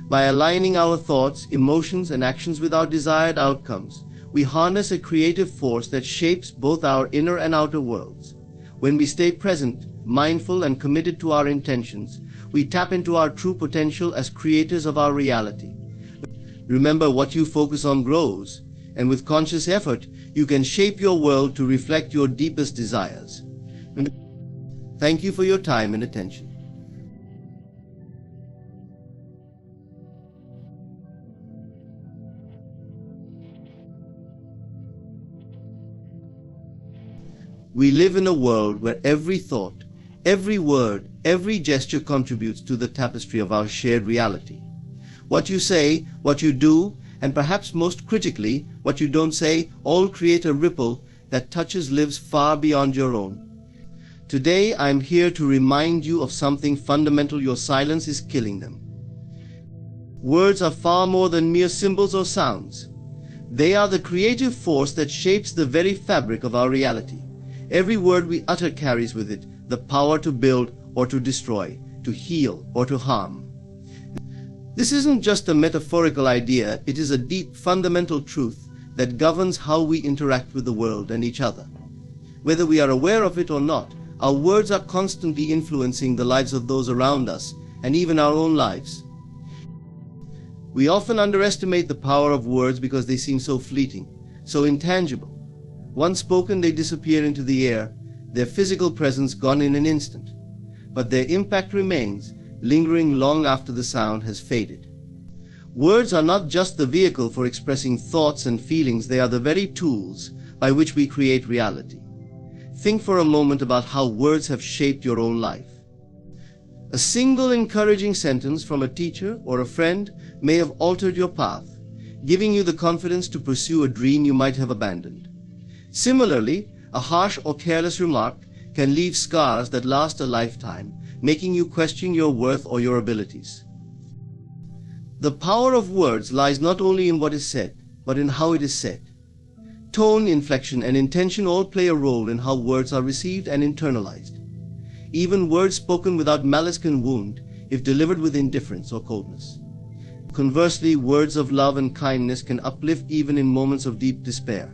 By aligning our thoughts, emotions, and actions with our desired outcomes, we harness a creative force that shapes both our inner and outer worlds. When we stay present, mindful, and committed to our intentions, we tap into our true potential as creators of our reality. Remember, what you focus on grows, and with conscious effort, you can shape your world to reflect your deepest desires. Thank you for your time and attention. We live in a world where every thought, every word, every gesture contributes to the tapestry of our shared reality. What you say, what you do, and perhaps most critically, what you don't say, all create a ripple that touches lives far beyond your own. Today, I'm here to remind you of something fundamental: your silence is killing them. Words are far more than mere symbols or sounds. They are the creative force that shapes the very fabric of our reality. Every word we utter carries with it the power to build or to destroy, to heal or to harm. This isn't just a metaphorical idea, it is a deep, fundamental truth that governs how we interact with the world and each other. Whether we are aware of it or not, our words are constantly influencing the lives of those around us and even our own lives. We often underestimate the power of words because they seem so fleeting, so intangible. Once spoken, they disappear into the air, their physical presence gone in an instant. But their impact remains, lingering long after the sound has faded. Words are not just the vehicle for expressing thoughts and feelings, they are the very tools by which we create reality. Think for a moment about how words have shaped your own life. A single encouraging sentence from a teacher or a friend may have altered your path, giving you the confidence to pursue a dream you might have abandoned. Similarly, a harsh or careless remark can leave scars that last a lifetime, making you question your worth or your abilities. The power of words lies not only in what is said, but in how it is said. Tone, inflection, and intention all play a role in how words are received and internalized. Even words spoken without malice can wound if delivered with indifference or coldness. Conversely, words of love and kindness can uplift even in moments of deep despair.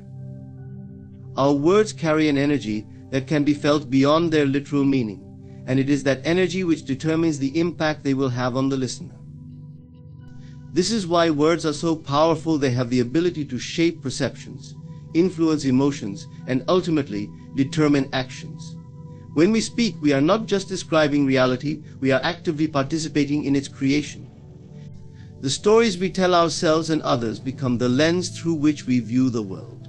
Our words carry an energy that can be felt beyond their literal meaning, and it is that energy which determines the impact they will have on the listener. This is why words are so powerful. They have the ability to shape perceptions, influence emotions, and ultimately determine actions. When we speak, we are not just describing reality, we are actively participating in its creation. The stories we tell ourselves and others become the lens through which we view the world.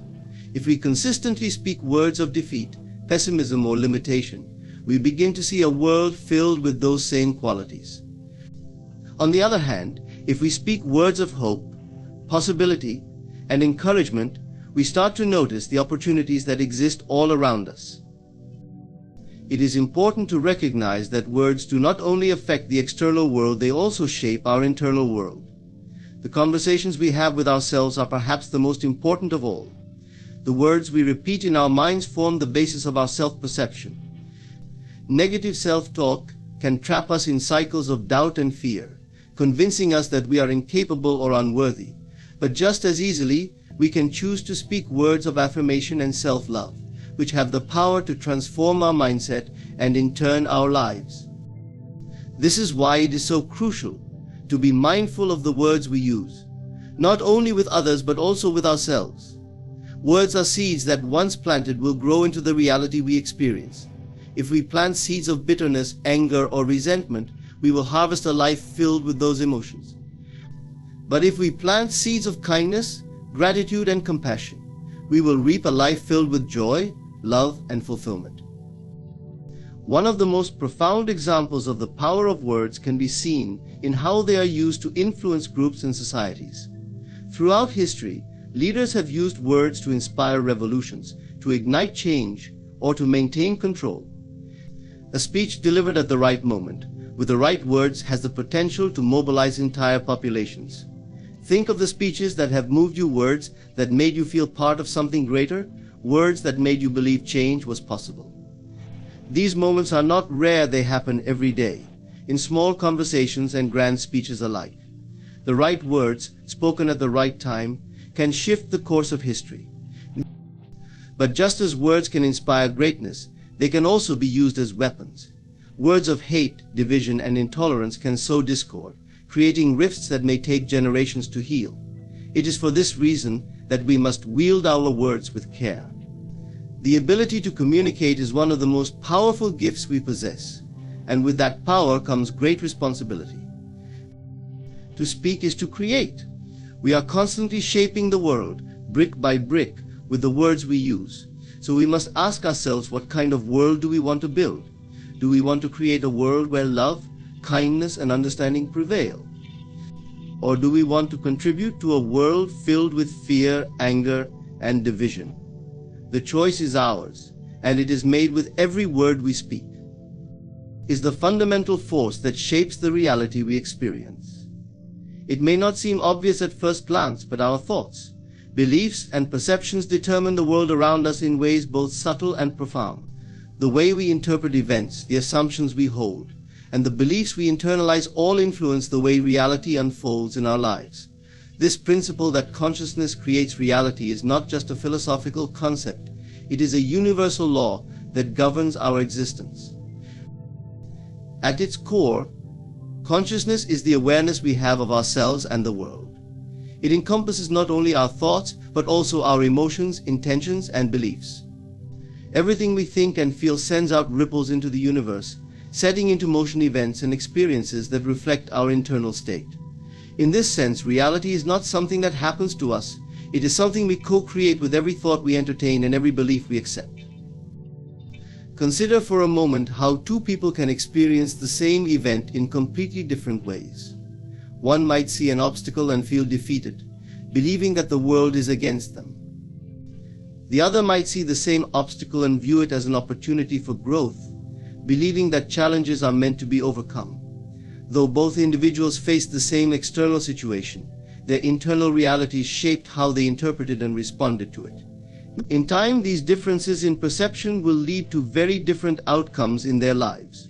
If we consistently speak words of defeat, pessimism, or limitation, we begin to see a world filled with those same qualities. On the other hand, if we speak words of hope, possibility, and encouragement, we start to notice the opportunities that exist all around us. It is important to recognize that words do not only affect the external world, they also shape our internal world. The conversations we have with ourselves are perhaps the most important of all. The words we repeat in our minds form the basis of our self-perception. Negative self-talk can trap us in cycles of doubt and fear, convincing us that we are incapable or unworthy. But just as easily, we can choose to speak words of affirmation and self-love, which have the power to transform our mindset and in turn our lives. This is why it is so crucial to be mindful of the words we use, not only with others but also with ourselves. Words are seeds that once planted will grow into the reality we experience. If we plant seeds of bitterness, anger, or resentment, we will harvest a life filled with those emotions. But if we plant seeds of kindness, gratitude, and compassion, we will reap a life filled with joy, love, and fulfillment. One of the most profound examples of the power of words can be seen in how they are used to influence groups and societies. Throughout history, leaders have used words to inspire revolutions, to ignite change, or to maintain control. A speech delivered at the right moment, with the right words, has the potential to mobilize entire populations. Think of the speeches that have moved you, words that made you feel part of something greater, words that made you believe change was possible. These moments are not rare, they happen every day, in small conversations and grand speeches alike. The right words, spoken at the right time, can shift the course of history. But just as words can inspire greatness, they can also be used as weapons. Words of hate, division, and intolerance can sow discord, creating rifts that may take generations to heal. It is for this reason that we must wield our words with care. The ability to communicate is one of the most powerful gifts we possess, and with that power comes great responsibility. To speak is to create. We are constantly shaping the world, brick by brick, with the words we use. So we must ask ourselves, what kind of world do we want to build? Do we want to create a world where love, kindness, and understanding prevail? Or do we want to contribute to a world filled with fear, anger, and division? The choice is ours, and it is made with every word we speak. It is the fundamental force that shapes the reality we experience. It may not seem obvious at first glance, but our thoughts, beliefs, and perceptions determine the world around us in ways both subtle and profound. The way we interpret events, the assumptions we hold, and the beliefs we internalize all influence the way reality unfolds in our lives. This principle that consciousness creates reality is not just a philosophical concept. It is a universal law that governs our existence. At its core, consciousness is the awareness we have of ourselves and the world. It encompasses not only our thoughts, but also our emotions, intentions, and beliefs. Everything we think and feel sends out ripples into the universe, setting into motion events and experiences that reflect our internal state. In this sense, reality is not something that happens to us. It is something we co-create with every thought we entertain and every belief we accept. Consider for a moment how two people can experience the same event in completely different ways. One might see an obstacle and feel defeated, believing that the world is against them. The other might see the same obstacle and view it as an opportunity for growth, believing that challenges are meant to be overcome. Though both individuals faced the same external situation, their internal realities shaped how they interpreted and responded to it. In time, these differences in perception will lead to very different outcomes in their lives.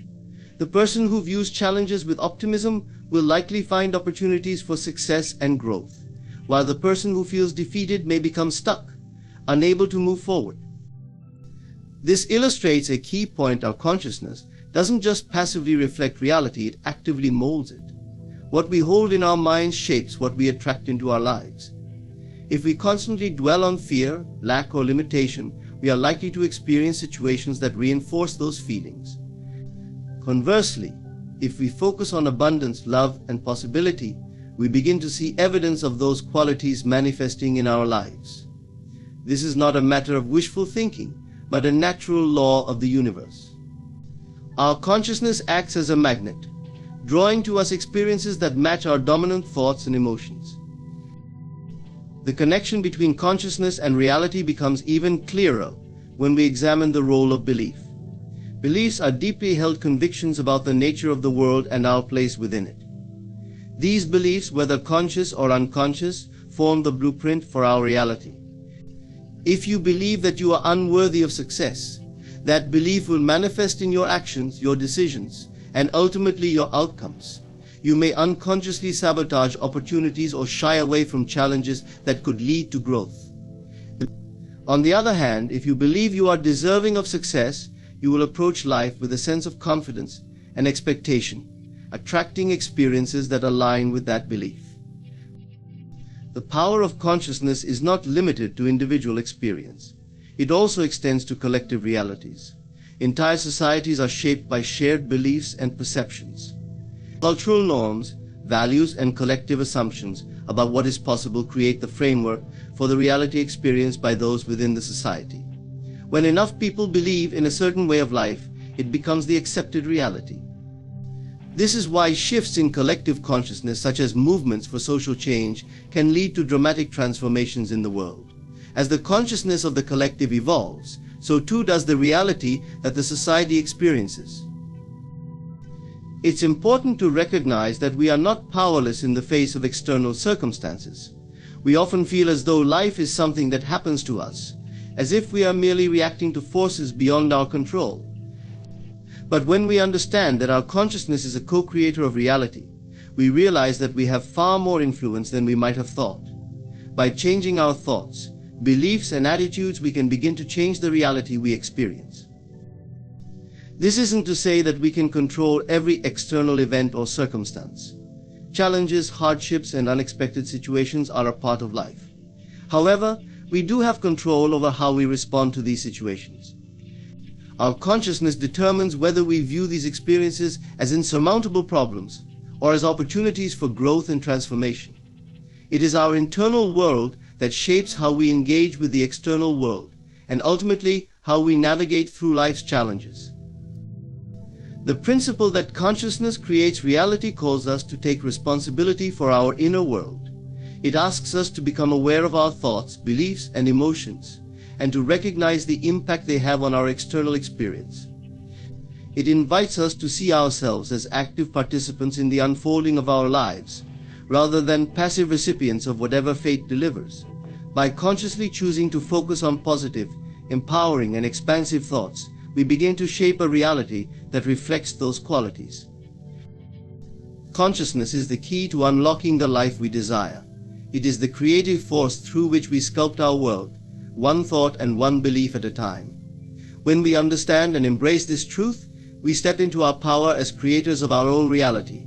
The person who views challenges with optimism will likely find opportunities for success and growth, while the person who feels defeated may become stuck, unable to move forward. This illustrates a key point: our consciousness doesn't just passively reflect reality, it actively molds it. What we hold in our minds shapes what we attract into our lives. If we constantly dwell on fear, lack, or limitation, we are likely to experience situations that reinforce those feelings. Conversely, if we focus on abundance, love, and possibility, we begin to see evidence of those qualities manifesting in our lives. This is not a matter of wishful thinking, but a natural law of the universe. Our consciousness acts as a magnet, drawing to us experiences that match our dominant thoughts and emotions. The connection between consciousness and reality becomes even clearer when we examine the role of belief. Beliefs are deeply held convictions about the nature of the world and our place within it. These beliefs, whether conscious or unconscious, form the blueprint for our reality. If you believe that you are unworthy of success, that belief will manifest in your actions, your decisions, and ultimately your outcomes. You may unconsciously sabotage opportunities or shy away from challenges that could lead to growth. On the other hand, if you believe you are deserving of success, you will approach life with a sense of confidence and expectation, attracting experiences that align with that belief. The power of consciousness is not limited to individual experience. It also extends to collective realities. Entire societies are shaped by shared beliefs and perceptions. Cultural norms, values, and collective assumptions about what is possible create the framework for the reality experienced by those within the society. When enough people believe in a certain way of life, it becomes the accepted reality. This is why shifts in collective consciousness, such as movements for social change, can lead to dramatic transformations in the world. As the consciousness of the collective evolves, so too does the reality that the society experiences. It's important to recognize that we are not powerless in the face of external circumstances. We often feel as though life is something that happens to us, as if we are merely reacting to forces beyond our control. But when we understand that our consciousness is a co-creator of reality, we realize that we have far more influence than we might have thought. By changing our thoughts, beliefs, and attitudes, we can begin to change the reality we experience. This isn't to say that we can control every external event or circumstance. Challenges, hardships, and unexpected situations are a part of life. However, we do have control over how we respond to these situations. Our consciousness determines whether we view these experiences as insurmountable problems or as opportunities for growth and transformation. It is our internal world that shapes how we engage with the external world and ultimately how we navigate through life's challenges. The principle that consciousness creates reality calls us to take responsibility for our inner world. It asks us to become aware of our thoughts, beliefs, and emotions, and to recognize the impact they have on our external experience. It invites us to see ourselves as active participants in the unfolding of our lives, rather than passive recipients of whatever fate delivers. By consciously choosing to focus on positive, empowering, and expansive thoughts, we begin to shape a reality that reflects those qualities. Consciousness is the key to unlocking the life we desire. It is the creative force through which we sculpt our world, one thought and one belief at a time. When we understand and embrace this truth, we step into our power as creators of our own reality.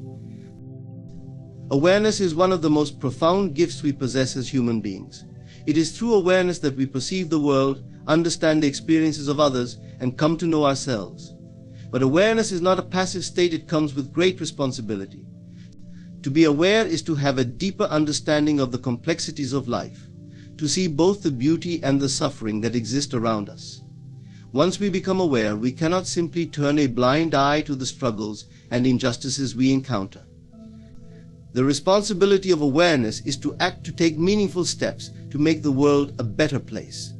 Awareness is one of the most profound gifts we possess as human beings. It is through awareness that we perceive the world, understand the experiences of others, and come to know ourselves. But awareness is not a passive state, it comes with great responsibility. To be aware is to have a deeper understanding of the complexities of life, to see both the beauty and the suffering that exist around us. Once we become aware, we cannot simply turn a blind eye to the struggles and injustices we encounter. The responsibility of awareness is to act, to take meaningful steps to make the world a better place.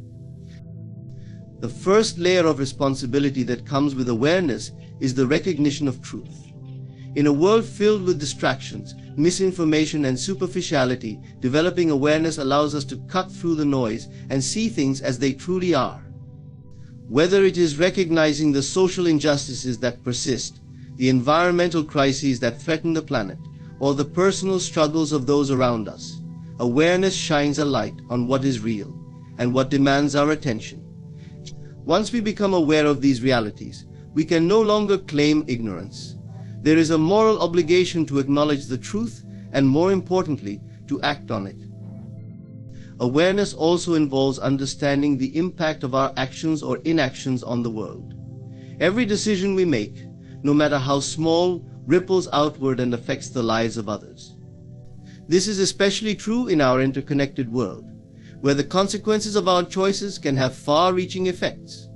The first layer of responsibility that comes with awareness is the recognition of truth. In a world filled with distractions, misinformation, and superficiality, developing awareness allows us to cut through the noise and see things as they truly are. Whether it is recognizing the social injustices that persist, the environmental crises that threaten the planet, or the personal struggles of those around us, awareness shines a light on what is real and what demands our attention. Once we become aware of these realities, we can no longer claim ignorance. There is a moral obligation to acknowledge the truth and, more importantly, to act on it. Awareness also involves understanding the impact of our actions or inactions on the world. Every decision we make, no matter how small, ripples outward and affects the lives of others. This is especially true in our interconnected world, where the consequences of our choices can have far-reaching effects.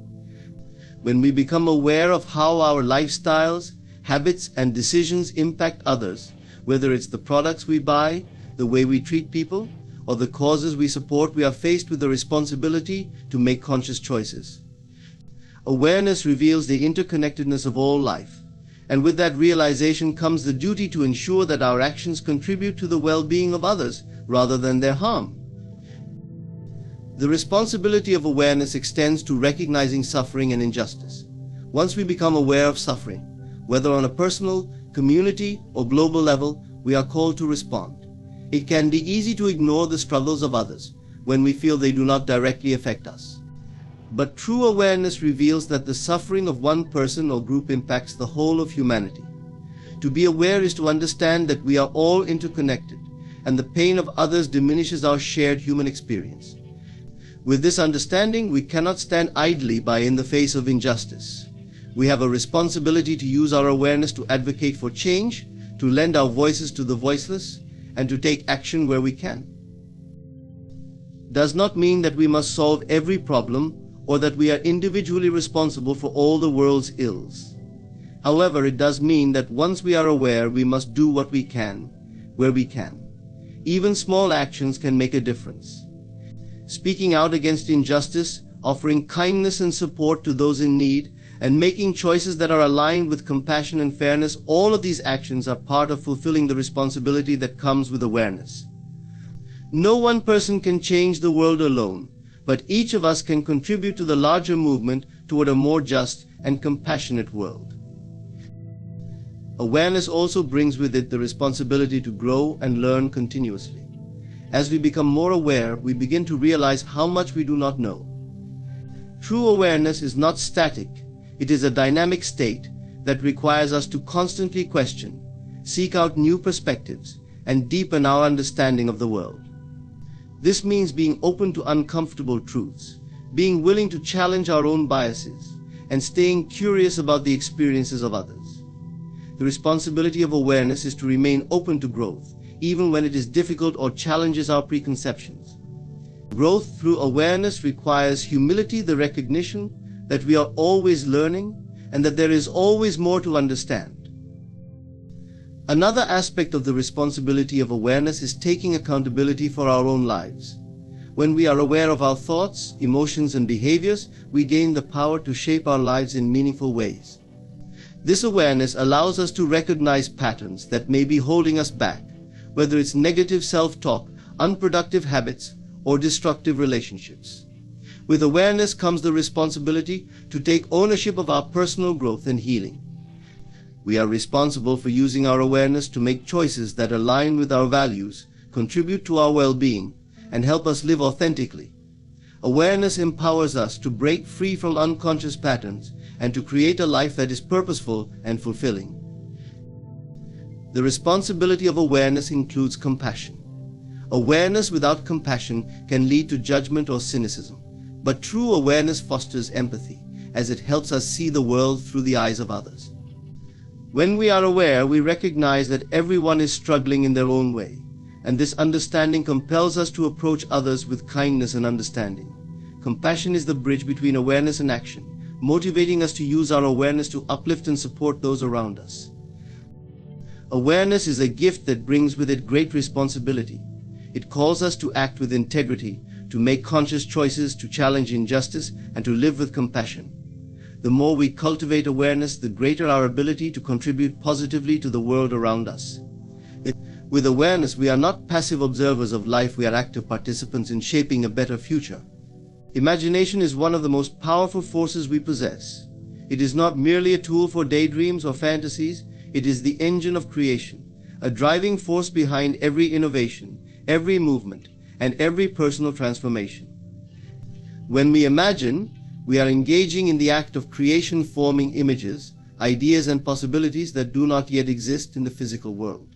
When we become aware of how our lifestyles, habits, and decisions impact others, whether it's the products we buy, the way we treat people, or the causes we support, we are faced with the responsibility to make conscious choices. Awareness reveals the interconnectedness of all life, and with that realization comes the duty to ensure that our actions contribute to the well-being of others rather than their harm. The responsibility of awareness extends to recognizing suffering and injustice. Once we become aware of suffering, whether on a personal, community, or global level, we are called to respond. It can be easy to ignore the struggles of others when we feel they do not directly affect us. But true awareness reveals that the suffering of one person or group impacts the whole of humanity. To be aware is to understand that we are all interconnected, and the pain of others diminishes our shared human experience. With this understanding, we cannot stand idly by in the face of injustice. We have a responsibility to use our awareness to advocate for change, to lend our voices to the voiceless, and to take action where we can. Does not mean that we must solve every problem or that we are individually responsible for all the world's ills. However, it does mean that once we are aware, we must do what we can, where we can. Even small actions can make a difference. Speaking out against injustice, offering kindness and support to those in need, and making choices that are aligned with compassion and fairness, all of these actions are part of fulfilling the responsibility that comes with awareness. No one person can change the world alone, but each of us can contribute to the larger movement toward a more just and compassionate world. Awareness also brings with it the responsibility to grow and learn continuously. As we become more aware, we begin to realize how much we do not know. True awareness is not static. It is a dynamic state that requires us to constantly question, seek out new perspectives, and deepen our understanding of the world. This means being open to uncomfortable truths, being willing to challenge our own biases, and staying curious about the experiences of others. The responsibility of awareness is to remain open to growth, even when it is difficult or challenges our preconceptions. Growth through awareness requires humility, the recognition that we are always learning and that there is always more to understand. Another aspect of the responsibility of awareness is taking accountability for our own lives. When we are aware of our thoughts, emotions, and behaviors, we gain the power to shape our lives in meaningful ways. This awareness allows us to recognize patterns that may be holding us back, whether it's negative self-talk, unproductive habits, or destructive relationships. With awareness comes the responsibility to take ownership of our personal growth and healing. We are responsible for using our awareness to make choices that align with our values, contribute to our well-being, and help us live authentically. Awareness empowers us to break free from unconscious patterns and to create a life that is purposeful and fulfilling. The responsibility of awareness includes compassion. Awareness without compassion can lead to judgment or cynicism. But true awareness fosters empathy, as it helps us see the world through the eyes of others. When we are aware, we recognize that everyone is struggling in their own way, and this understanding compels us to approach others with kindness and understanding. Compassion is the bridge between awareness and action, motivating us to use our awareness to uplift and support those around us. Awareness is a gift that brings with it great responsibility. It calls us to act with integrity, to make conscious choices, to challenge injustice, and to live with compassion. The more we cultivate awareness, the greater our ability to contribute positively to the world around us. With awareness, we are not passive observers of life, we are active participants in shaping a better future. Imagination is one of the most powerful forces we possess. It is not merely a tool for daydreams or fantasies, it is the engine of creation, a driving force behind every innovation, every movement, and every personal transformation. When we imagine, we are engaging in the act of creation, forming images, ideas, and possibilities that do not yet exist in the physical world.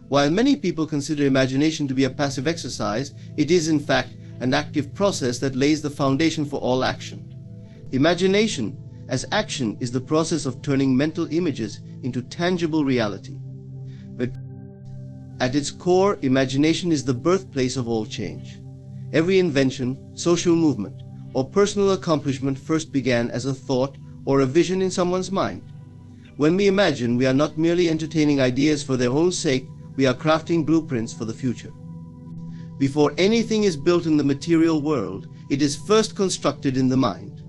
While many people consider imagination to be a passive exercise, it is in fact an active process that lays the foundation for all action. Imagination, as action, is the process of turning mental images into tangible reality. But at its core, imagination is the birthplace of all change. Every invention, social movement, or personal accomplishment first began as a thought or a vision in someone's mind. When we imagine, we are not merely entertaining ideas for their own sake, we are crafting blueprints for the future. Before anything is built in the material world, it is first constructed in the mind.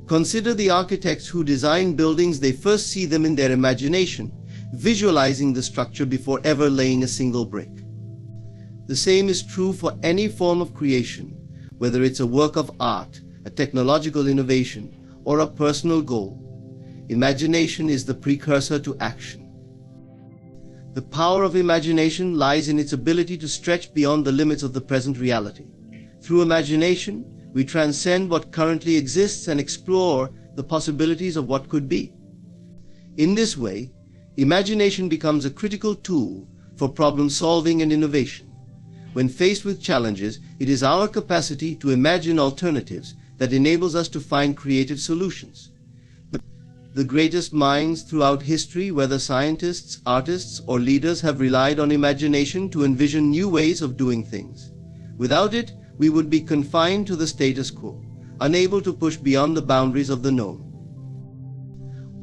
Consider the architects who design buildings. They first see them in their imagination, visualizing the structure before ever laying a single brick. The same is true for any form of creation, whether it's a work of art, a technological innovation, or a personal goal. Imagination is the precursor to action. The power of imagination lies in its ability to stretch beyond the limits of the present reality. Through imagination, we transcend what currently exists and explore the possibilities of what could be. In this way, imagination becomes a critical tool for problem solving and innovation. When faced with challenges, it is our capacity to imagine alternatives that enables us to find creative solutions. The greatest minds throughout history, whether scientists, artists, or leaders, have relied on imagination to envision new ways of doing things. Without it, we would be confined to the status quo, unable to push beyond the boundaries of the known.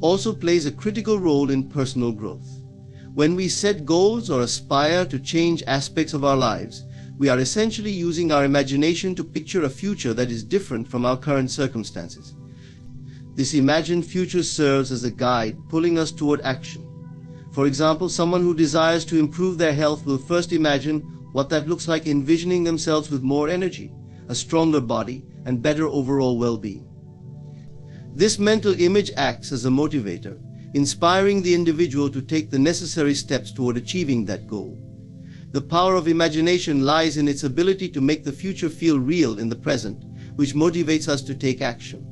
Also plays a critical role in personal growth. When we set goals or aspire to change aspects of our lives, we are essentially using our imagination to picture a future that is different from our current circumstances. This imagined future serves as a guide, pulling us toward action. For example, someone who desires to improve their health will first imagine what that looks like, envisioning themselves with more energy, a stronger body, and better overall well-being. This mental image acts as a motivator, inspiring the individual to take the necessary steps toward achieving that goal. The power of imagination lies in its ability to make the future feel real in the present, which motivates us to take action.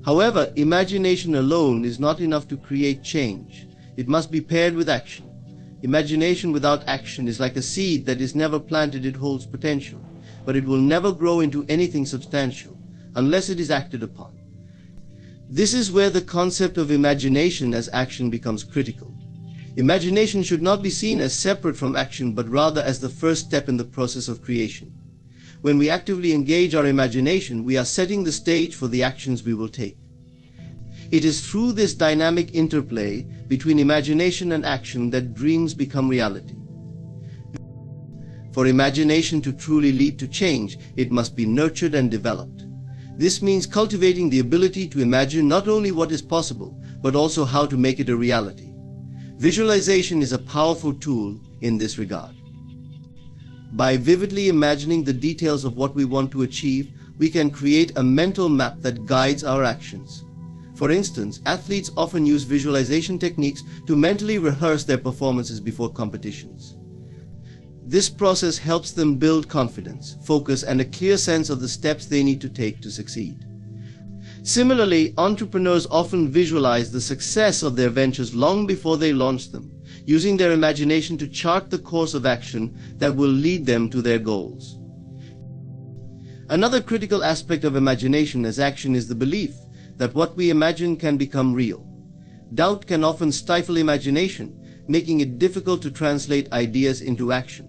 However, imagination alone is not enough to create change. It must be paired with action. Imagination without action is like a seed that is never planted. It holds potential, but it will never grow into anything substantial unless it is acted upon. This is where the concept of imagination as action becomes critical. Imagination should not be seen as separate from action, but rather as the first step in the process of creation. When we actively engage our imagination, we are setting the stage for the actions we will take. It is through this dynamic interplay between imagination and action that dreams become reality. For imagination to truly lead to change, it must be nurtured and developed. This means cultivating the ability to imagine not only what is possible, but also how to make it a reality. Visualization is a powerful tool in this regard. By vividly imagining the details of what we want to achieve, we can create a mental map that guides our actions. For instance, athletes often use visualization techniques to mentally rehearse their performances before competitions. This process helps them build confidence, focus, and a clear sense of the steps they need to take to succeed. Similarly, entrepreneurs often visualize the success of their ventures long before they launch them, using their imagination to chart the course of action that will lead them to their goals. Another critical aspect of imagination as action is the belief that what we imagine can become real. Doubt can often stifle imagination, making it difficult to translate ideas into action.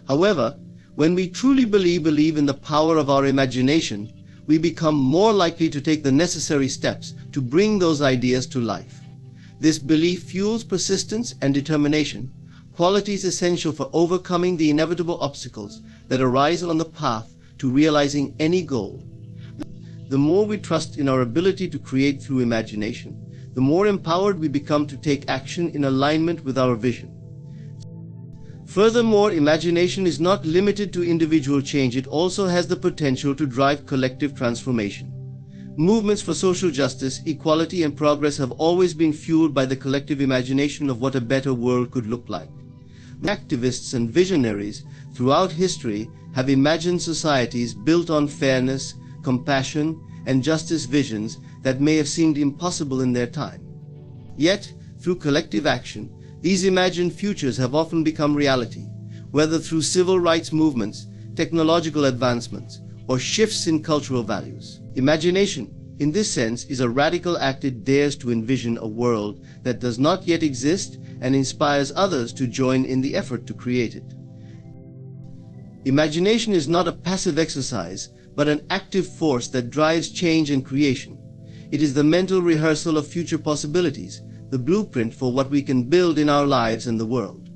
However, when we truly believe in the power of our imagination, we become more likely to take the necessary steps to bring those ideas to life. This belief fuels persistence and determination, qualities essential for overcoming the inevitable obstacles that arise on the path to realizing any goal. The more we trust in our ability to create through imagination, the more empowered we become to take action in alignment with our vision. Furthermore, imagination is not limited to individual change. It also has the potential to drive collective transformation. Movements for social justice, equality, and progress have always been fueled by the collective imagination of what a better world could look like. Activists and visionaries throughout history have imagined societies built on fairness, compassion, and justice visions that may have seemed impossible in their time. Yet, through collective action, these imagined futures have often become reality, whether through civil rights movements, technological advancements, or shifts in cultural values. Imagination, in this sense, is a radical act that dares to envision a world that does not yet exist and inspires others to join in the effort to create it. Imagination is not a passive exercise, but an active force that drives change and creation. It is the mental rehearsal of future possibilities, the blueprint for what we can build in our lives and the world.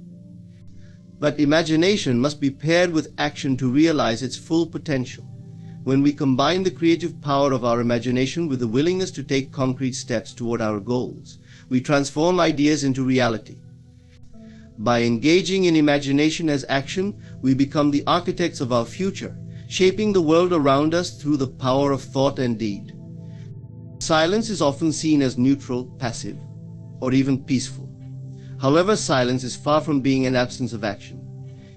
But imagination must be paired with action to realize its full potential. When we combine the creative power of our imagination with the willingness to take concrete steps toward our goals, we transform ideas into reality. By engaging in imagination as action, we become the architects of our future, shaping the world around us through the power of thought and deed. Silence is often seen as neutral, passive, or even peaceful. However, silence is far from being an absence of action.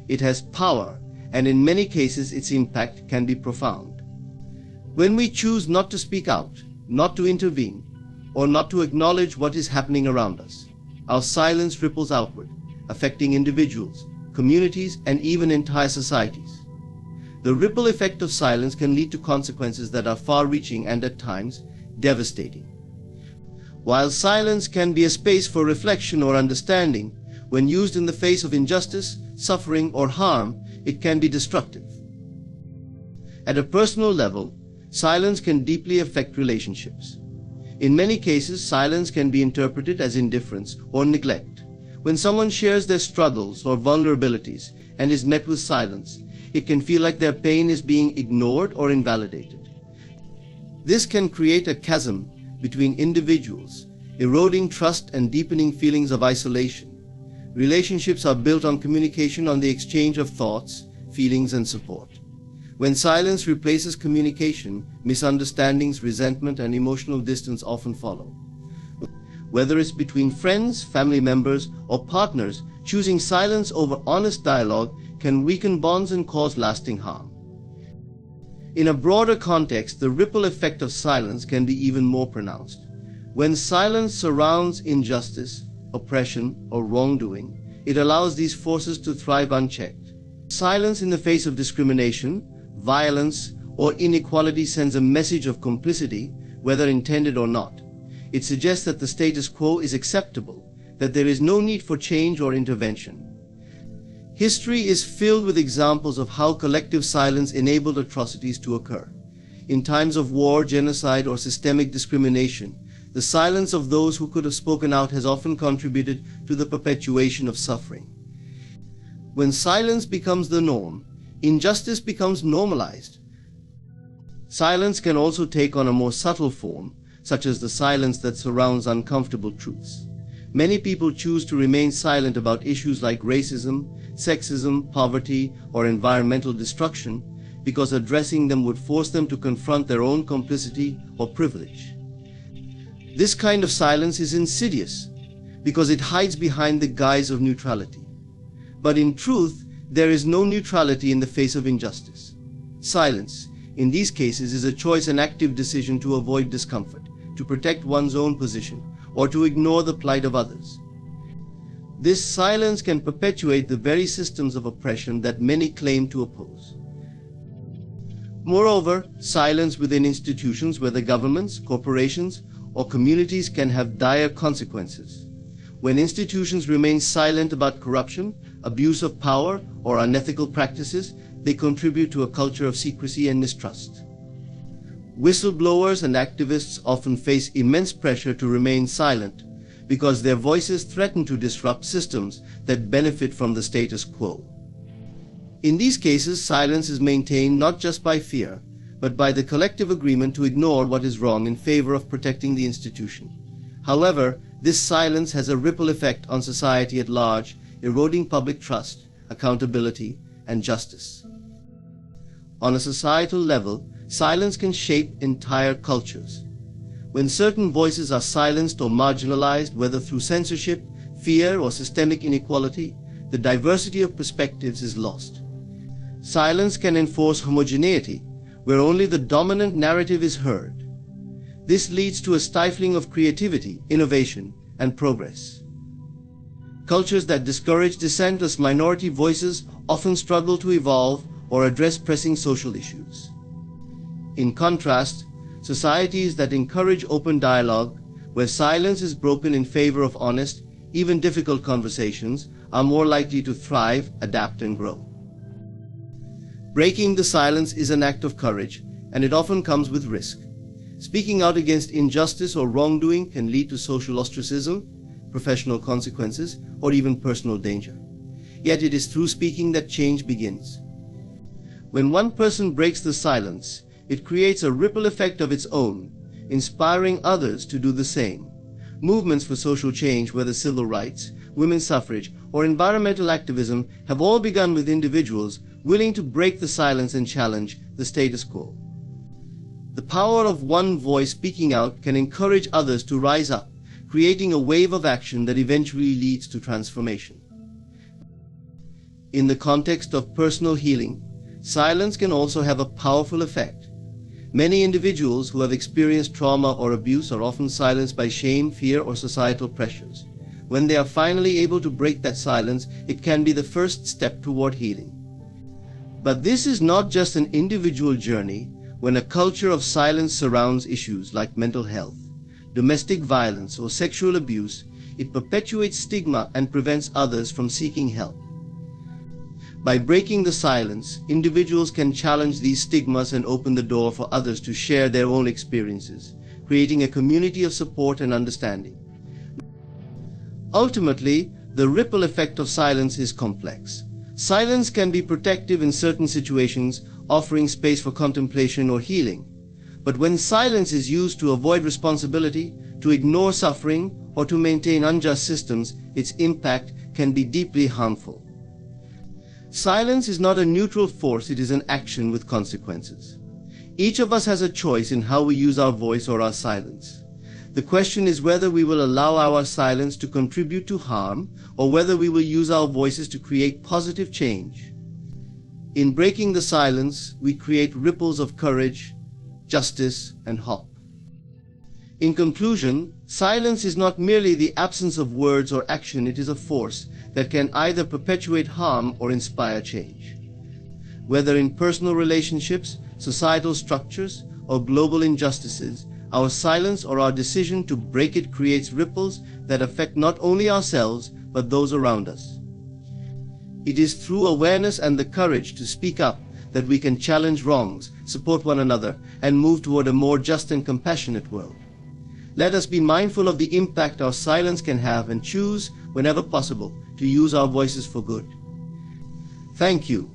It has power, and in many cases its impact can be profound. When we choose not to speak out, not to intervene, or not to acknowledge what is happening around us, our silence ripples outward, affecting individuals, communities, and even entire societies. The ripple effect of silence can lead to consequences that are far-reaching and, at times, devastating. While silence can be a space for reflection or understanding, when used in the face of injustice, suffering, or harm, it can be destructive. At a personal level, silence can deeply affect relationships. In many cases, silence can be interpreted as indifference or neglect. When someone shares their struggles or vulnerabilities and is met with silence, it can feel like their pain is being ignored or invalidated. This can create a chasm between individuals, eroding trust and deepening feelings of isolation. Relationships are built on communication, on the exchange of thoughts, feelings, and support. When silence replaces communication, misunderstandings, resentment, and emotional distance often follow. Whether it's between friends, family members, or partners, choosing silence over honest dialogue can weaken bonds and cause lasting harm. In a broader context, the ripple effect of silence can be even more pronounced. When silence surrounds injustice, oppression, or wrongdoing, it allows these forces to thrive unchecked. Silence in the face of discrimination, violence, or inequality sends a message of complicity, whether intended or not. It suggests that the status quo is acceptable, that there is no need for change or intervention. History is filled with examples of how collective silence enabled atrocities to occur. In times of war, genocide, or systemic discrimination, the silence of those who could have spoken out has often contributed to the perpetuation of suffering. When silence becomes the norm, injustice becomes normalized. Silence can also take on a more subtle form, such as the silence that surrounds uncomfortable truths. Many people choose to remain silent about issues like racism, sexism, poverty, or environmental destruction because addressing them would force them to confront their own complicity or privilege. This kind of silence is insidious because it hides behind the guise of neutrality. But in truth, there is no neutrality in the face of injustice. Silence, in these cases, is a choice, an active decision to avoid discomfort, to protect one's own position, or to ignore the plight of others. This silence can perpetuate the very systems of oppression that many claim to oppose. Moreover, silence within institutions, whether governments, corporations, or communities, can have dire consequences. When institutions remain silent about corruption, abuse of power, or unethical practices, they contribute to a culture of secrecy and mistrust. Whistleblowers and activists often face immense pressure to remain silent because their voices threaten to disrupt systems that benefit from the status quo. In these cases, silence is maintained not just by fear, but by the collective agreement to ignore what is wrong in favor of protecting the institution. However, this silence has a ripple effect on society at large, eroding public trust, accountability, and justice. On a societal level, silence can shape entire cultures. When certain voices are silenced or marginalized, whether through censorship, fear, or systemic inequality, the diversity of perspectives is lost. Silence can enforce homogeneity, where only the dominant narrative is heard. This leads to a stifling of creativity, innovation, and progress. Cultures that discourage dissent as minority voices often struggle to evolve or address pressing social issues. In contrast, societies that encourage open dialogue, where silence is broken in favor of honest, even difficult conversations, are more likely to thrive, adapt, and grow. Breaking the silence is an act of courage, and it often comes with risk. Speaking out against injustice or wrongdoing can lead to social ostracism, professional consequences, or even personal danger. Yet it is through speaking that change begins. When one person breaks the silence, it creates a ripple effect of its own, inspiring others to do the same. Movements for social change, whether civil rights, women's suffrage, or environmental activism, have all begun with individuals willing to break the silence and challenge the status quo. The power of one voice speaking out can encourage others to rise up, creating a wave of action that eventually leads to transformation. In the context of personal healing, silence can also have a powerful effect. Many individuals who have experienced trauma or abuse are often silenced by shame, fear, or societal pressures. When they are finally able to break that silence, it can be the first step toward healing. But this is not just an individual journey. When a culture of silence surrounds issues like mental health, domestic violence, or sexual abuse, it perpetuates stigma and prevents others from seeking help. By breaking the silence, individuals can challenge these stigmas and open the door for others to share their own experiences, creating a community of support and understanding. Ultimately, the ripple effect of silence is complex. Silence can be protective in certain situations, offering space for contemplation or healing. But when silence is used to avoid responsibility, to ignore suffering, or to maintain unjust systems, its impact can be deeply harmful. Silence is not a neutral force, it is an action with consequences. Each of us has a choice in how we use our voice or our silence. The question is whether we will allow our silence to contribute to harm, or whether we will use our voices to create positive change. In breaking the silence, we create ripples of courage, justice, and hope. In conclusion, silence is not merely the absence of words or action, it is a force that can either perpetuate harm or inspire change. Whether in personal relationships, societal structures, or global injustices, our silence or our decision to break it creates ripples that affect not only ourselves, but those around us. It is through awareness and the courage to speak up that we can challenge wrongs, support one another, and move toward a more just and compassionate world. Let us be mindful of the impact our silence can have and choose, whenever possible, to use our voices for good. Thank you.